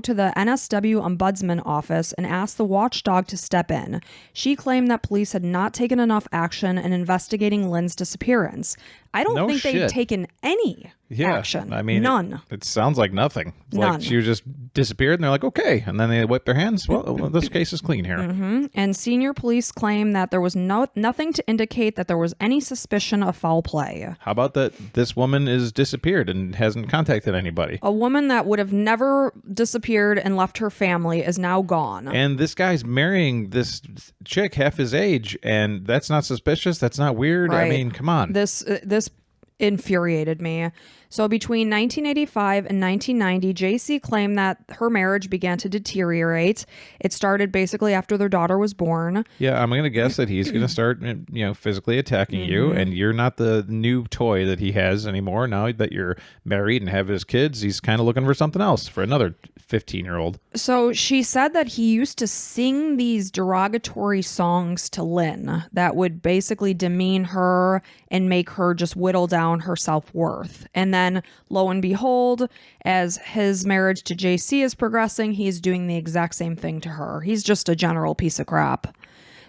to the NSW Ombudsman office and asked the watchdog to step in. She claimed that police had not taken enough action in investigating Lyn's disappearance. I don't think they'd taken any action. I mean, none. It sounds like nothing. None. Like, she was just disappeared, and they're like, okay. And then they wipe their hands. Well, this case is clean here. And senior police claim that there was nothing to indicate that there was any suspicion of foul play. How about that this woman is disappeared and hasn't contacted anybody? A woman that would have never disappeared and left her family is now gone. And this guy's marrying this chick half his age, and that's not suspicious? That's not weird? Right. I mean, come on. This infuriated me. So between 1985 and 1990, JC claimed that her marriage began to deteriorate. It started basically after their daughter was born. Yeah, I'm going to guess that he's going to start, physically attacking you, and you're not the new toy that he has anymore. Now that you're married and have his kids, he's kind of looking for something else, for another 15-year-old. So she said that he used to sing these derogatory songs to Lyn that would basically demean her and make her just whittle down her self-worth. And then, lo and behold, as his marriage to JC is progressing, he's doing the exact same thing to her. He's just a general piece of crap.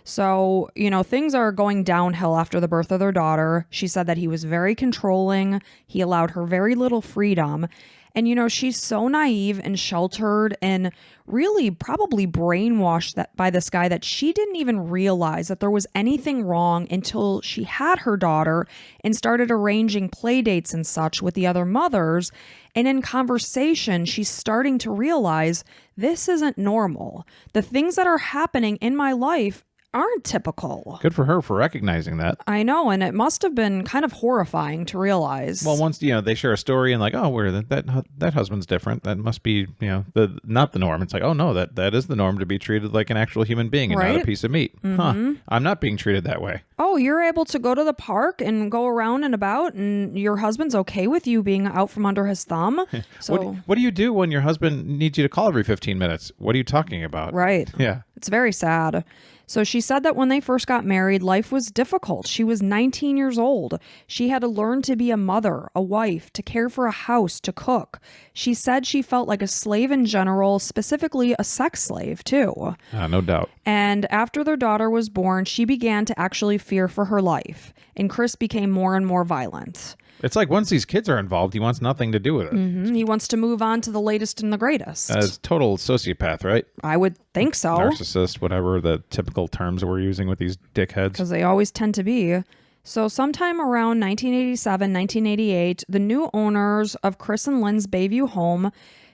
So, things are going downhill after the birth of their daughter. She said that he was very controlling. He allowed her very little freedom. And, she's so naive and sheltered and really probably brainwashed by this guy that she didn't even realize that there was anything wrong until she had her daughter and started arranging play dates and such with the other mothers. And in conversation, she's starting to realize this isn't normal. The things that are happening in my life aren't typical. Good for her for recognizing that. I know, and it must have been kind of horrifying to realize. Well, once they share a story and like, oh, where that husband's different. That must be not the norm. It's like, oh no, that is the norm, to be treated like an actual human being and not a piece of meat. Huh? I'm not being treated that way. Oh, you're able to go to the park and go around and about, and your husband's okay with you being out from under his thumb. So what do you do when your husband needs you to call every 15 minutes? What are you talking about? Right. Yeah. It's very sad. So she said that when they first got married, life was difficult. She was 19 years old. She had to learn to be a mother, a wife, to care for a house, to cook. She said she felt like a slave in general, specifically a sex slave too. No doubt. And after their daughter was born, she began to actually fear for her life. And Chris became more and more violent. It's like once these kids are involved, he wants nothing to do with it. He wants to move on to the latest and the greatest. As total sociopath, right? I would think so. Narcissist, whatever the typical terms we're using with these dickheads. Because they always tend to be. So sometime around 1987, 1988, the new owners of Chris and Lyn's Bayview home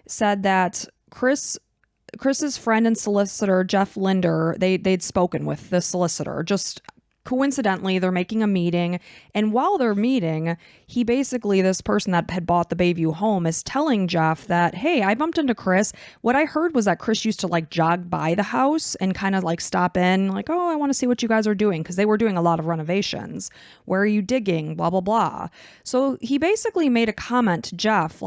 said that Chris's friend and solicitor, Jeff Linder, they'd spoken with the solicitor. Just coincidentally, they're making a meeting, and while they're meeting, this person that had bought the Bayview home is telling Jeff that, hey, I bumped into Chris. What I heard was that Chris used to jog by the house and kind of stop in, oh, I want to see what you guys are doing, because they were doing a lot of renovations. Where are you digging? Blah, blah, blah. So he basically made a comment to Jeff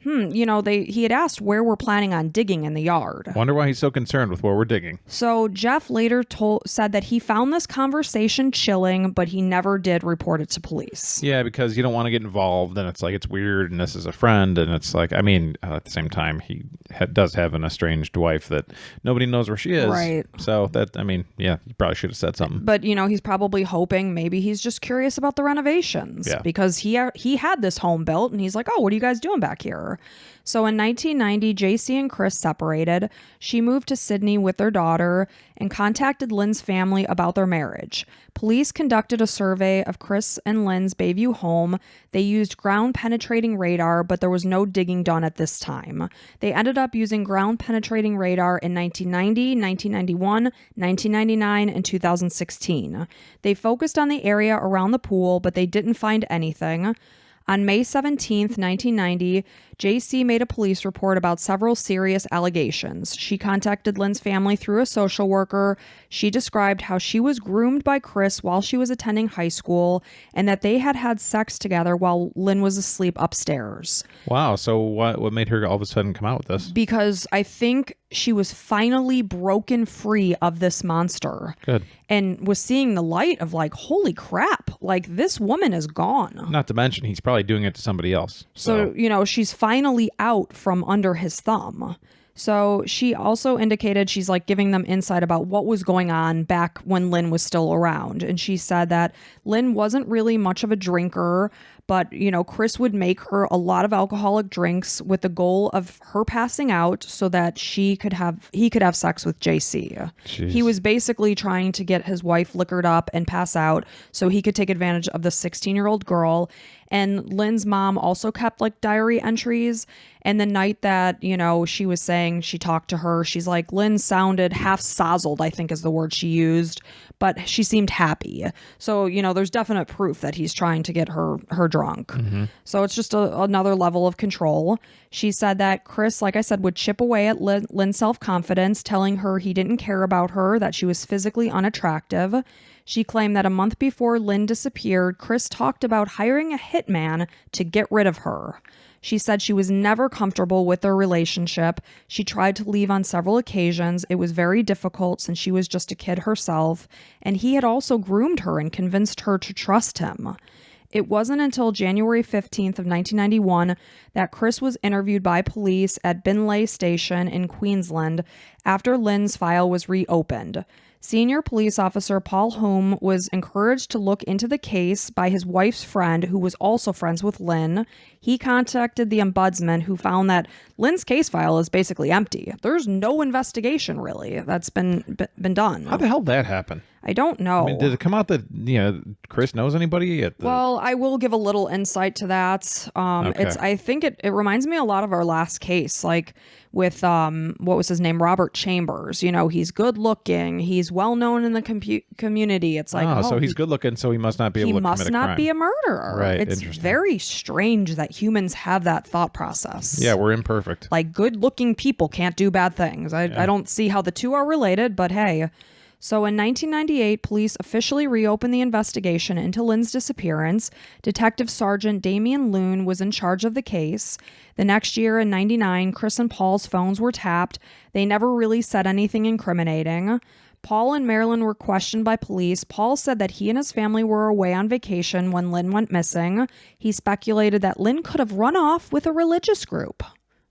he had asked where we're planning on digging in the yard. Wonder why he's so concerned with where we're digging. So Jeff later said that he found this conversation chilling, but he never did report it to police. Yeah, because you don't want to get involved, and it's it's weird, and this is a friend, and it's at the same time, he does have an estranged wife that nobody knows where she is. Right. So you probably should have said something. But, he's probably hoping maybe he's just curious about the renovations. Yeah. Because he had this home built, and he's like, oh, what are you guys doing back here? So in 1990, JC and Chris separated. She moved to Sydney with their daughter and contacted Lyn's family about their marriage. Police conducted a survey of Chris and Lyn's Bayview home. They used ground-penetrating radar, but there was no digging done at this time. They ended up using ground-penetrating radar in 1990, 1991, 1999, and 2016. They focused on the area around the pool, but they didn't find anything. On May 17th, 1990, JC made a police report about several serious allegations. She contacted Lyn's family through a social worker. She described how she was groomed by Chris while she was attending high school and that they had sex together while Lyn was asleep upstairs. Wow. So what made her all of a sudden come out with this? Because I think she was finally broken free of this monster. Good. And was seeing the light of holy crap, this woman is gone. Not to mention, he's probably doing it to somebody else. So she's finally out from under his thumb. So she also indicated she's giving them insight about what was going on back when Lyn was still around. And she said that Lyn wasn't really much of a drinker, but, Chris would make her a lot of alcoholic drinks with the goal of her passing out so that he could have sex with JC. Jeez. He was basically trying to get his wife liquored up and pass out so he could take advantage of the 16-year-old girl. And Lyn's mom also kept diary entries. And the night that, she was saying she talked to her, she's like, Lyn sounded half sozzled, I think is the word she used, but she seemed happy. So, there's definite proof that he's trying to get her drunk. So it's just another level of control. She said that Chris, like I said, would chip away at Lyn's self-confidence, telling her he didn't care about her, that she was physically unattractive. She claimed that a month before Lyn disappeared, Chris talked about hiring a hitman to get rid of her. She said she was never comfortable with their relationship. She tried to leave on several occasions. It was very difficult since she was just a kid herself, and he had also groomed her and convinced her to trust him. It wasn't until January 15th of 1991 that Chris was interviewed by police at Binlay Station in Queensland after Lyn's file was reopened. Senior police officer Paul Hume was encouraged to look into the case by his wife's friend, who was also friends with Lyn. He contacted the ombudsman, who found that Lyn's case file is basically empty. There's no investigation, really, that's been done. How the hell did that happen? I don't know. I mean, did it come out that Chris knows anybody at the... Well, I will give a little insight to that. Okay. I think it reminds me a lot of our last case, like with what was his name, Robert Chambers. He's good looking. He's well known in the community. It's like, so he's good looking, so he must not be able to commit a crime. He must not be a murderer. Right. It's very strange that humans have that thought process. Yeah, we're imperfect. Like, good looking people can't do bad things. I don't see how the two are related, but hey. So in 1998, police officially reopened the investigation into Lyn's disappearance. Detective Sergeant Damian Loon was in charge of the case. The next year in 99, Chris and Paul's phones were tapped. They never really said anything incriminating. Paul and Marilyn were questioned by police. Paul said that he and his family were away on vacation when Lyn went missing. He speculated that Lyn could have run off with a religious group.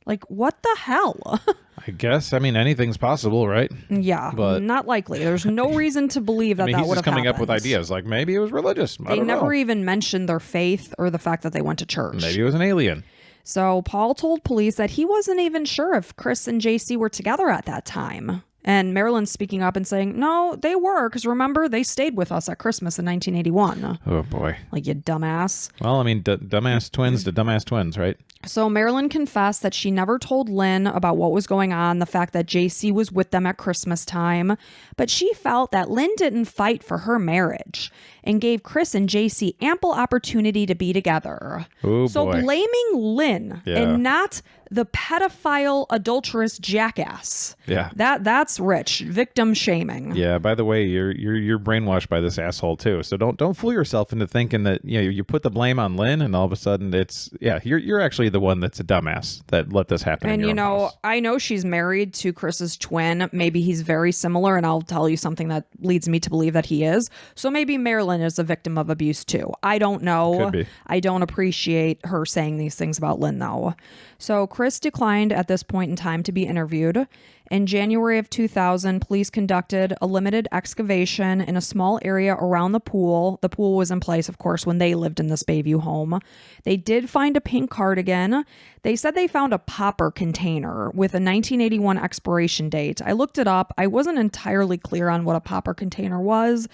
Like, what the hell? I guess. I mean, anything's possible, right? Yeah, but not likely. There's no reason to believe that he's would have just coming happened. up with ideas. Like, maybe it was religious. They never even mentioned their faith or the fact that they went to church. Maybe it was an alien. So Paul told police that he wasn't even sure if Chris and JC were together at that time. And Marilyn's speaking up and saying, no, they were, because remember, they stayed with us at Christmas in 1981. Oh, boy. Like, you dumbass. Well, I mean, dumbass twins to dumbass twins, right? So Marilyn confessed that she never told Lyn about what was going on, the fact that JC was with them at Christmas time, but she felt that Lyn didn't fight for her marriage and gave Chris and JC ample opportunity to be together. Oh, so boy. blaming Lyn and not the pedophile adulterous jackass. Yeah. That's rich. Victim shaming. Yeah, by the way, you're brainwashed by this asshole too. So don't fool yourself into thinking that you put the blame on Lyn and all of a sudden you're actually the one that's a dumbass that let this happen. And in your own house. I know she's married to Chris's twin. Maybe he's very similar, and I'll tell you something that leads me to believe that he is. So maybe Marilyn is a victim of abuse too. I don't know. Could be. I don't appreciate her saying these things about Lyn though. So Chris declined at this point in time to be interviewed. In January of 2000, police conducted a limited excavation in a small area around the pool. The pool was in place, of course, when they lived in this Bayview home. They did find a pink cardigan. They said they found a popper container with a 1981 expiration date. I looked it up. I wasn't entirely clear on what a popper container was.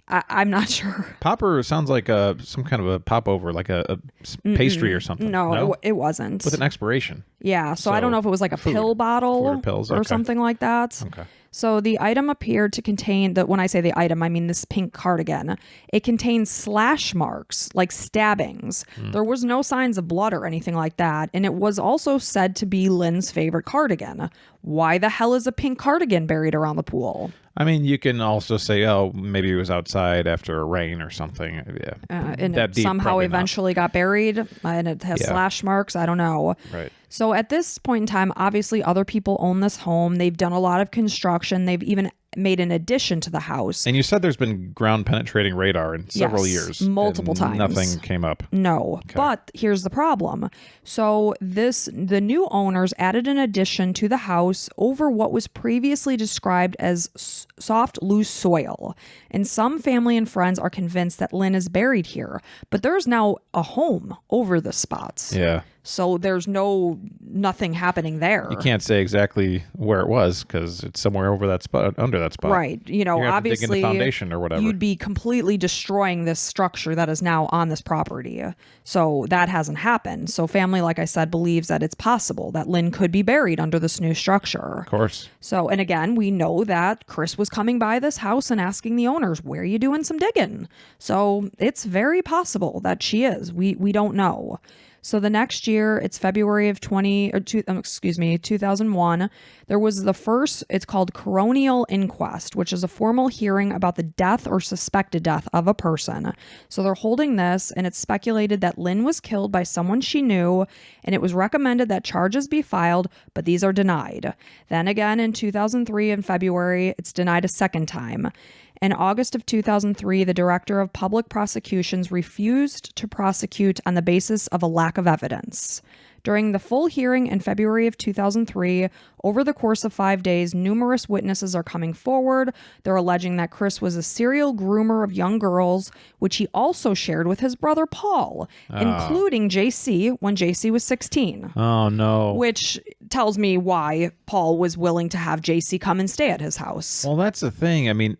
I'm not sure. Popper sounds like some kind of a popover, like a pastry or something. No? It wasn't. With an expiration. Yeah, so I don't know if it was like a pill bottle Food or pills. or Okay. something like that. Okay. So the item appeared to contain, when I say the item, I mean this pink cardigan. It contained slash marks, like stabbings. There was no signs of blood or anything like that. And it was also said to be Lyn's favorite cardigan. Why the hell is a pink cardigan buried around the pool? I mean, you can also say, oh, maybe it was outside after a rain or something. Yeah. And That it deep, somehow probably eventually got buried, and it has slash marks. I don't know. Right. So at this point in time, obviously other people own this home. They've done a lot of construction. They've even made an addition to the house. And you said there's been ground penetrating radar in several years. Multiple and times. Nothing came up. No, but here's the problem. So the new owners added an addition to the house over what was previously described as soft, loose soil. And some family and friends are convinced that Lyn is buried here, but there's now a home over the spots. Yeah. So there's nothing happening there. You can't say exactly where it was because it's somewhere over that spot, under that spot. Right. You know, You have to dig in obviously, the foundation or whatever. you'd be completely destroying this structure that is now on this property. So that hasn't happened. So family, like I said, believes that it's possible that Lyn could be buried under this new structure. Of course. So, and again, we know that Chris was coming by this house and asking the owners, where are you doing some digging? So it's very possible that she is. We don't know. So the next year, it's February of 2001. There was the first, it's called coronial inquest, which is a formal hearing about the death or suspected death of a person. So they're holding this, and it's speculated that Lyn was killed by someone she knew, and it was recommended that charges be filed, but these are denied. Then again, in 2003, in February, it's denied a second time. In August of 2003, the director of public prosecutions refused to prosecute on the basis of a lack of evidence. During the full hearing in February of 2003, over the course of 5 days, numerous witnesses are coming forward. They're alleging that Chris was a serial groomer of young girls, which he also shared with his brother Paul, including JC when JC was 16. Oh, no. Which tells me why Paul was willing to have JC come and stay at his house. Well, that's the thing. I mean,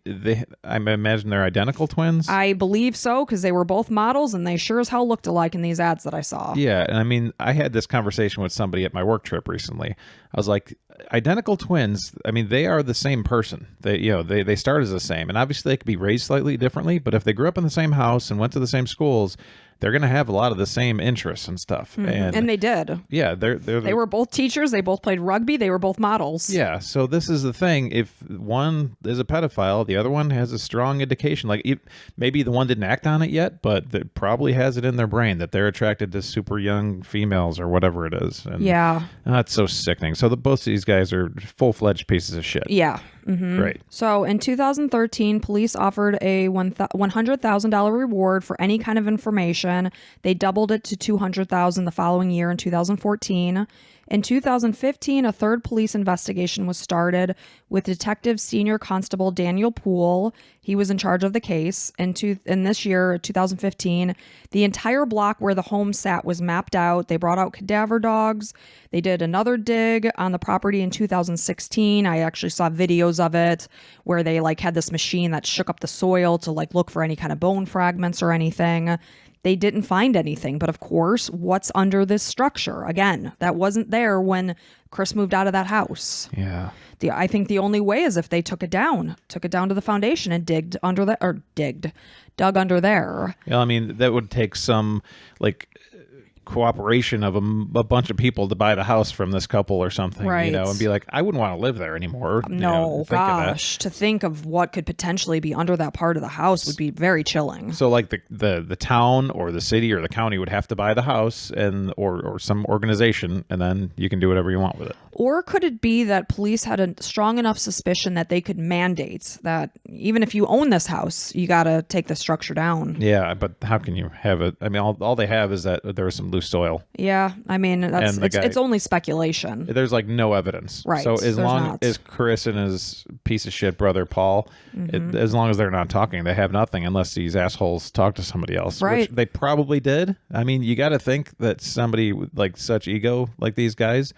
I imagine they're identical twins. I believe so, because they were both models and they sure as hell looked alike in these ads that I saw. Yeah, and I mean, I had this conversation with somebody at my work trip recently. I was like, identical twins, I mean, they are the same person. They start as the same, and obviously they could be raised slightly differently, but if they grew up in the same house and went to the same schools, they're going to have a lot of the same interests and stuff. Mm-hmm. And they did. Yeah, they were both teachers. They both played rugby. They were both models. Yeah, so this is the thing. If one is a pedophile, the other one has a strong indication. Like, maybe the one didn't act on it yet, but it probably has it in their brain that they're attracted to super young females or whatever it is. And yeah. That's so sickening. So both of these guys are full-fledged pieces of shit. Yeah. Mm-hmm. Great. So in 2013, police offered a $100,000 reward for any kind of information. They doubled it to $200,000 the following year in 2014. In 2015, a third police investigation was started with Detective Senior Constable Daniel Poole. He was in charge of the case. In this year, 2015, the entire block where the home sat was mapped out. They brought out cadaver dogs. They did another dig on the property in 2016. I actually saw videos of it where they had this machine that shook up the soil to look for any kind of bone fragments or anything. They didn't find anything, but of course, what's under this structure? Again, that wasn't there when Chris moved out of that house. Yeah. I think the only way is if they took it down to the foundation and dug under there. Yeah, I mean, that would take some cooperation of a bunch of people to buy the house from this couple or something, right. And be like, I wouldn't want to live there anymore. No, gosh, to think of what could potentially be under that part of the house would be very chilling. So the town or the city or the county would have to buy the house or some organization, and then you can do whatever you want with it. Or could it be that police had a strong enough suspicion that they could mandate that even if you own this house, you got to take the structure down? Yeah, but how can you have it? I mean, all they have is that there was some loose soil. Yeah, I mean, it's only speculation. There's no evidence. Right. So as long as Chris and his piece of shit brother Paul, mm-hmm. as long as they're not talking, they have nothing unless these assholes talk to somebody else. Right. Which they probably did. I mean, you got to think that somebody with such ego like these guys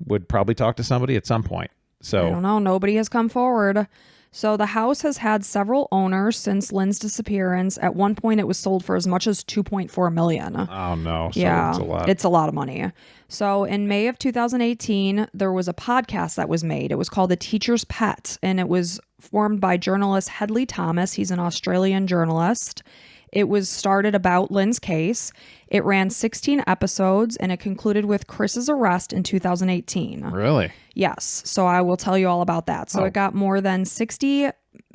would probably talk to somebody at some point. So I don't know. Nobody has come forward. So the house has had several owners since Lyn's disappearance. At one point, it was sold for as much as $2.4 million. Oh, no. So yeah, it's a lot. It's a lot of money. So in May of 2018, there was a podcast that was made. It was called The Teacher's Pet, and it was formed by journalist Hedley Thomas. He's an Australian journalist. It was started about Lyn's case. It ran 16 episodes, and it concluded with Chris's arrest in 2018. Really? Yes. So I will tell you all about that. So It got more than 60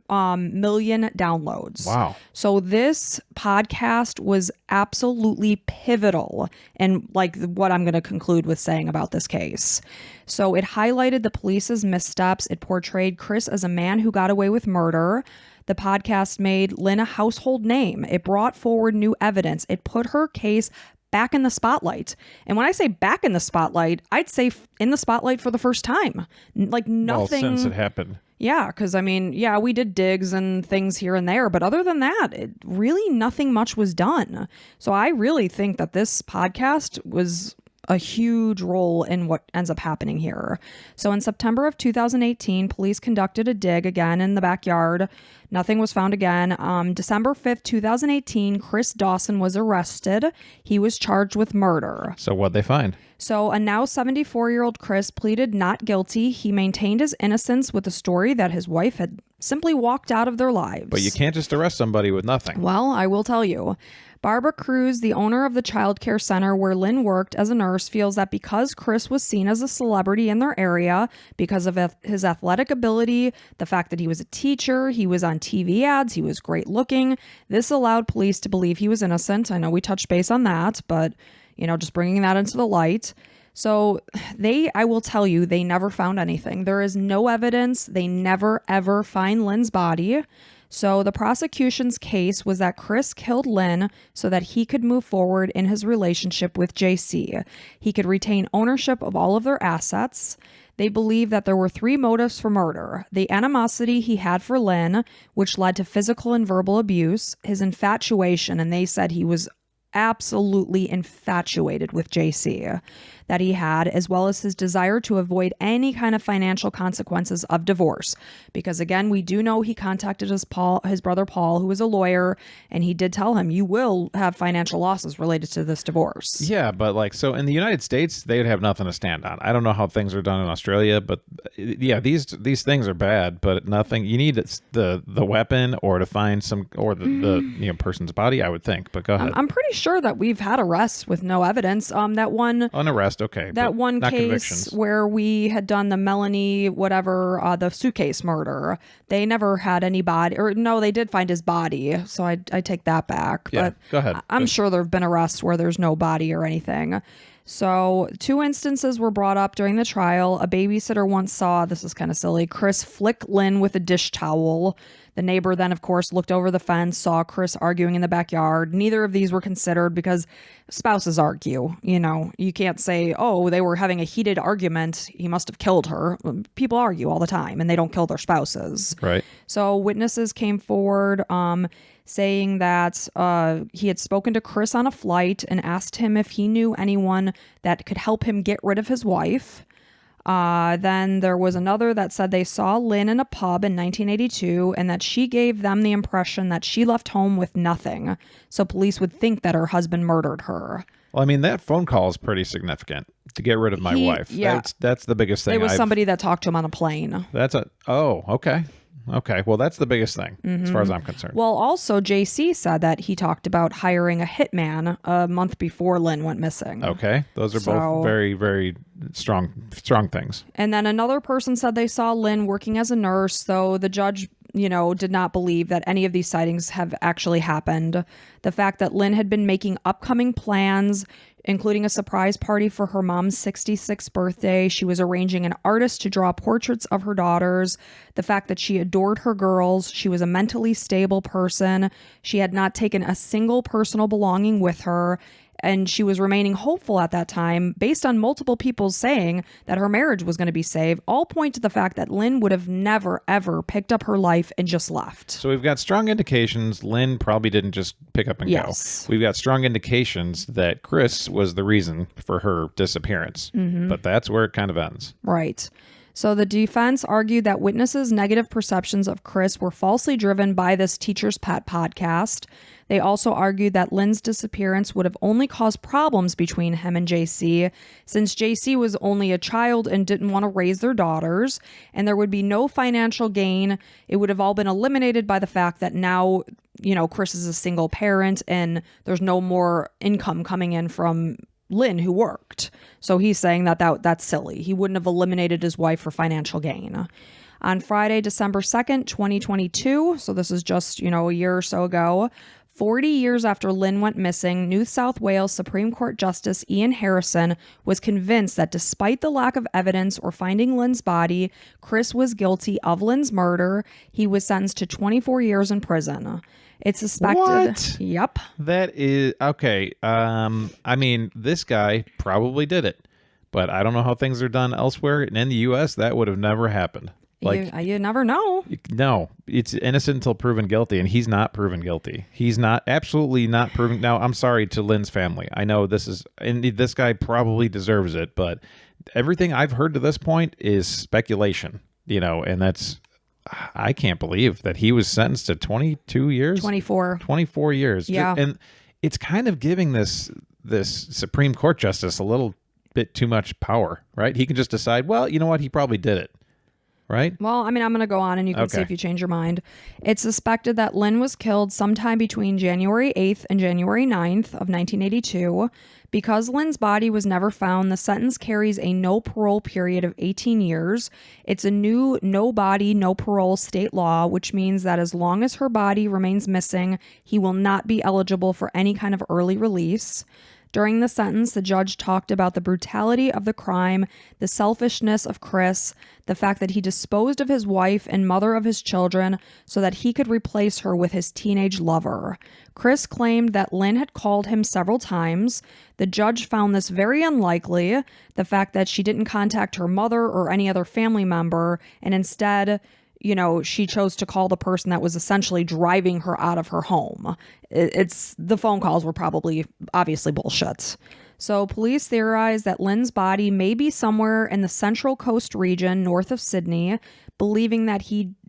million downloads. Wow. So this podcast was absolutely pivotal in what I'm going to conclude with saying about this case. So it highlighted the police's missteps. It portrayed Chris as a man who got away with murder. The podcast made Lyn a household name. It brought forward new evidence. It put her case back in the spotlight. And when I say back in the spotlight, I'd say in the spotlight for the first time. Nothing. Well, since it happened. Yeah, because we did digs and things here and there, but other than that, nothing much was done. So I really think that this podcast was a huge role in what ends up happening here. So in September of 2018, police conducted a dig again in the backyard. Nothing was found again. December 5th, 2018, Chris Dawson was arrested. He was charged with murder. So what'd they find? So a now 74-year-old Chris pleaded not guilty. He maintained his innocence with a story that his wife had simply walked out of their lives. But you can't just arrest somebody with nothing. Well, I will tell you. Barbara Cruz, the owner of the child care center where Lyn worked as a nurse, feels that because Chris was seen as a celebrity in their area, because of his athletic ability, the fact that he was a teacher, he was on TV ads, he was great looking, this allowed police to believe he was innocent. I know we touched base on that, but, just bringing that into the light. So I will tell you, they never found anything. There is no evidence. They never, ever find Lyn's body. So the prosecution's case was that Chris killed Lyn so that he could move forward in his relationship with JC. He could retain ownership of all of their assets. They believe that there were 3 motives for murder: the animosity he had for Lyn, which led to physical and verbal abuse, his infatuation, and they said he was absolutely infatuated with JC that he had, as well as his desire to avoid any kind of financial consequences of divorce. Because again, we do know he contacted his brother Paul, who was a lawyer, and he did tell him, you will have financial losses related to this divorce. Yeah, but so in the United States, they'd have nothing to stand on. I don't know how things are done in Australia, but yeah, these things are bad, but nothing. You need the weapon or to find the person's body, I would think. But go ahead. I'm pretty sure that we've had arrests with no evidence. That one arrest, okay. That one case where we had done the Melanie, the suitcase murder, they never had any body, or no, they did find his body. So I take that back. Yeah, but go ahead. I'm sure there have been arrests where there's no body or anything. So 2 instances were brought up during the trial. A babysitter once saw, this is kind of silly, Chris flick Lyn with a dish towel. The neighbor then, of course, looked over the fence, saw Chris arguing in the backyard. Neither of these were considered because spouses argue. You can't say, oh, they were having a heated argument, he must have killed her. People argue all the time, and they don't kill their spouses. Right. So witnesses came forward saying that he had spoken to Chris on a flight and asked him if he knew anyone that could help him get rid of his wife. Then there was another that said they saw Lyn in a pub in 1982 and that she gave them the impression that she left home with nothing. So police would think that her husband murdered her. Well, I mean, that phone call is pretty significant to get rid of my wife. Yeah. That's the biggest thing. It was somebody that talked to him on a plane. Okay. Okay, well, that's the biggest thing as far as I'm concerned. Well, also, JC said that he talked about hiring a hitman a month before Lyn went missing. Okay, those are both very, very strong things. And then another person said they saw Lyn working as a nurse, though the judge did not believe that any of these sightings have actually happened. The fact that Lyn had been making upcoming plans, including a surprise party for her mom's 66th birthday. She was arranging an artist to draw portraits of her daughters. The fact that she adored her girls. She was a mentally stable person. She had not taken a single personal belonging with her. And she was remaining hopeful at that time, based on multiple people saying that her marriage was going to be saved, all point to the fact that Lyn would have never, ever picked up her life and just left. So we've got strong indications Lyn probably didn't just pick up and go. We've got strong indications that Chris was the reason for her disappearance. But that's where it kind of ends. Right. So the defense argued that witnesses' negative perceptions of Chris were falsely driven by this Teacher's Pet podcast. They also argued that Lyn's disappearance would have only caused problems between him and JC, since JC was only a child and didn't want to raise their daughters, and there would be no financial gain. It would have all been eliminated by the fact that now, Chris is a single parent and there's no more income coming in from Lyn, who worked. So he's saying that's silly. He wouldn't have eliminated his wife for financial gain. On Friday, December 2nd, 2022, so this is just, a year or so ago, 40 years after Lyn went missing, New South Wales Supreme Court Justice Ian Harrison was convinced that despite the lack of evidence or finding Lyn's body, Chris was guilty of Lyn's murder. He was sentenced to 24 years in prison. It's suspected. What? Yep. That is okay. I mean, this guy probably did it, but I don't know how things are done elsewhere. And in the U.S., that would have never happened. Like, you never know. no, it's innocent until proven guilty, and he's not proven guilty. He's absolutely not proven. Now, I'm sorry to Lyn's family. I know and this guy probably deserves it, but everything I've heard to this point is speculation, and I can't believe that he was sentenced to 22 years. 24. 24 years. Yeah. And it's kind of giving this Supreme Court justice a little bit too much power, right? He can just decide, well, you know what? He probably did it. Right? Well, I mean, I'm going to go on and you can see if you change your mind. It's suspected that Lyn was killed sometime between January 8th and January 9th of 1982. Because Lyn's body was never found, the sentence carries a no parole period of 18 years. It's a new no body, no parole state law, which means that as long as her body remains missing, he will not be eligible for any kind of early release. During the sentence, the judge talked about the brutality of the crime, the selfishness of Chris, the fact that he disposed of his wife and mother of his children so that he could replace her with his teenage lover. Chris claimed that Lyn had called him several times. The judge found this very unlikely, the fact that she didn't contact her mother or any other family member, and instead, she chose to call the person that was essentially driving her out of her home. The phone calls were probably obviously bullshit. So police theorize that Lyn's body may be somewhere in the Central Coast region north of Sydney, believing that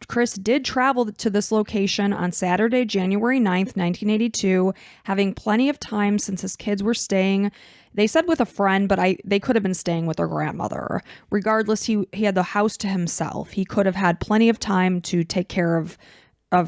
Chris did travel to this location on Saturday, January 9th, 1982, having plenty of time since his kids were staying. They said with a friend, but they could have been staying with their grandmother. Regardless, he had the house to himself. He could have had plenty of time to take care of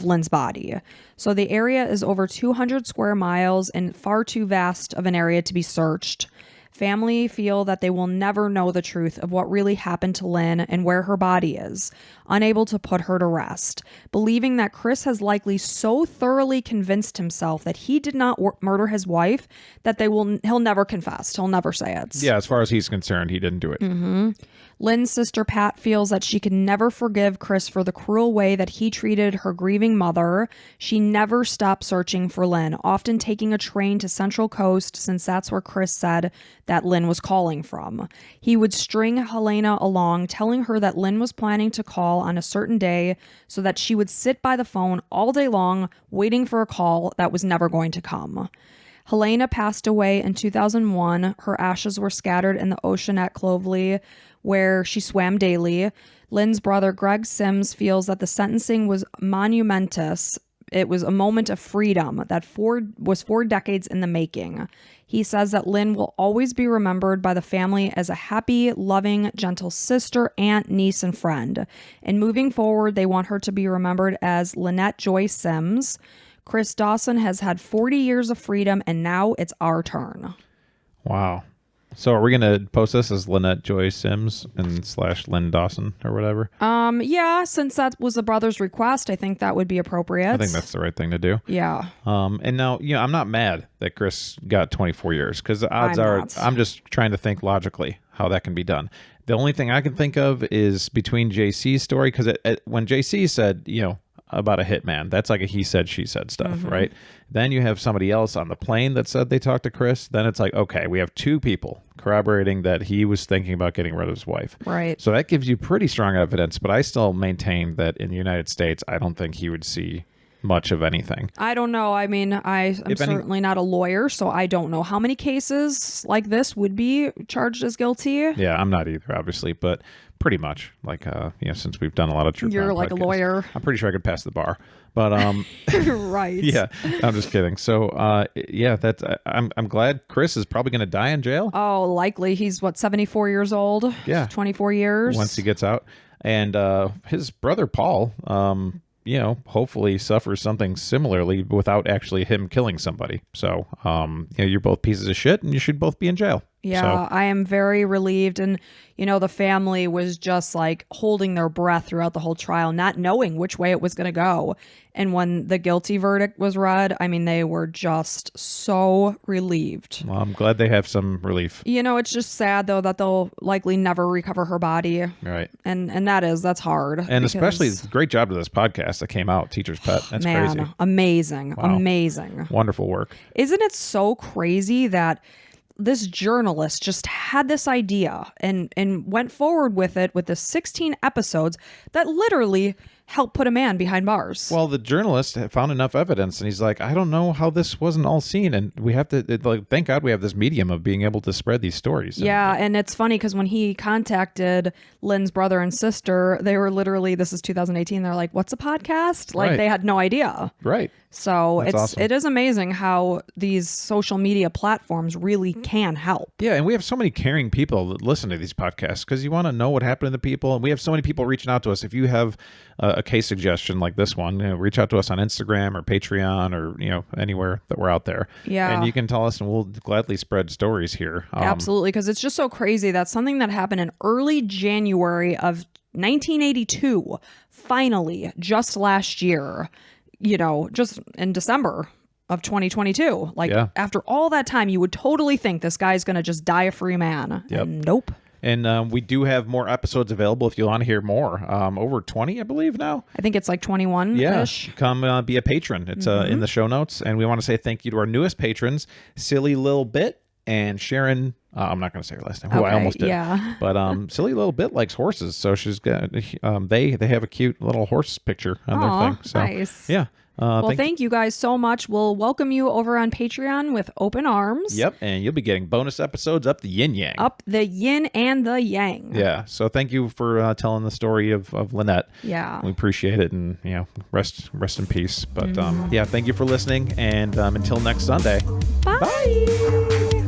Lyn's body. So the area is over 200 square miles and far too vast of an area to be searched. Family feel that they will never know the truth of what really happened to Lyn and where her body is, unable to put her to rest, believing that Chris has likely so thoroughly convinced himself that he did not murder his wife that he'll never confess. He'll never say it. Yeah, as far as he's concerned, he didn't do it. Mm-hmm. Lyn's sister Pat feels that she can never forgive Chris for the cruel way that he treated her grieving mother. She never stopped searching for Lyn, often taking a train to Central Coast since that's where Chris said that Lyn was calling from. He would string Helena along, telling her that Lyn was planning to call on a certain day so that she would sit by the phone all day long waiting for a call that was never going to come. Helena passed away in 2001. Her ashes were scattered in the ocean at Clovelly, where she swam daily. Lyn's brother, Greg Simms, feels that the sentencing was monumentous. It was a moment of freedom that was 4 decades in the making. He says that Lyn will always be remembered by the family as a happy, loving, gentle sister, aunt, niece, and friend. And moving forward, they want her to be remembered as Lynette Joy Simms. Chris Dawson has had 40 years of freedom, and now it's our turn. Wow. So are we going to post this as Lynette Joy Simms and / Lyn Dawson or whatever? Yeah, since that was the brother's request, I think that would be appropriate. I think that's the right thing to do. Yeah. And now, I'm not mad that Chris got 24 years because the odds I'm just trying to think logically how that can be done. The only thing I can think of is between JC's story, because when JC said, about a hitman, that's like a he said, she said stuff, right? Then you have somebody else on the plane that said they talked to Chris. Then it's like, okay, we have 2 people corroborating that he was thinking about getting rid of his wife. Right. So that gives you pretty strong evidence, but I still maintain that in the United States, I don't think he would see much of anything. I don't know. I mean, I'm certainly not a lawyer, so I don't know how many cases like this would be charged as guilty. Yeah, I'm not either, obviously, but pretty much like, since we've done a lot of true crime You're like podcasts, a lawyer. I'm pretty sure I could pass the bar, but, right. Yeah, I'm just kidding. So, that's, I'm glad Chris is probably going to die in jail. Oh, likely. He's 74 years old. Yeah. 24 years. Once he gets out. And, his brother, Paul, hopefully suffers something similarly without actually him killing somebody. So, you're both pieces of shit and you should both be in jail. Yeah, so. I am very relieved. And, the family was just like holding their breath throughout the whole trial, not knowing which way it was going to go. And when the guilty verdict was read, I mean, they were just so relieved. Well, I'm glad they have some relief. It's just sad, though, that they'll likely never recover her body. Right. And that's hard. And especially, great job to this podcast that came out, Teacher's Pet. That's crazy. Amazing. Wow. Amazing. Wonderful work. Isn't it so crazy that this journalist just had this idea and went forward with it with the 16 episodes that literally helped put a man behind bars. Well, the journalist had found enough evidence, and he's like, I don't know how this wasn't all seen, and we have to, like, thank God we have this medium of being able to spread these stories. Yeah, and it's funny because when he contacted Lyn's brother and sister, they were literally, this is 2018, they're like, what's a podcast? Like, Right. they had no idea. Right. So That's awesome. it is amazing how these social media platforms really can help. Yeah, and we have so many caring people that listen to these podcasts because you want to know what happened to the people, and we have so many people reaching out to us. If you have a case suggestion like this one, reach out to us on Instagram or Patreon or anywhere that we're out there. Yeah. And you can tell us, and we'll gladly spread stories here. Absolutely, because it's just so crazy that something that happened in early January of 1982, finally, just last year, just in December of 2022. Like, Yeah. after all that time, you would totally think this guy's going to just die a free man. Yep. And nope. And we do have more episodes available if you want to hear more. Over 20, I believe, now. I think it's like 21-ish. Yeah, come be a patron. It's in the show notes. And we want to say thank you to our newest patrons, Silly Little Bit and Sharon. I'm not going to say her last name. I Okay, almost did. yeah. But Silly Little Bit likes horses, so she's got. They have a cute little horse picture on Aw, their thing. So nice. yeah. Well, thank you guys so much. We'll welcome you over on Patreon with open arms. Yep, and you'll be getting bonus episodes up the yin yang. Up the yin and the yang. Yeah. So thank you for telling the story of Lynette. Yeah. We appreciate it, and rest in peace. But yeah, thank you for listening, and until next Sunday. Bye.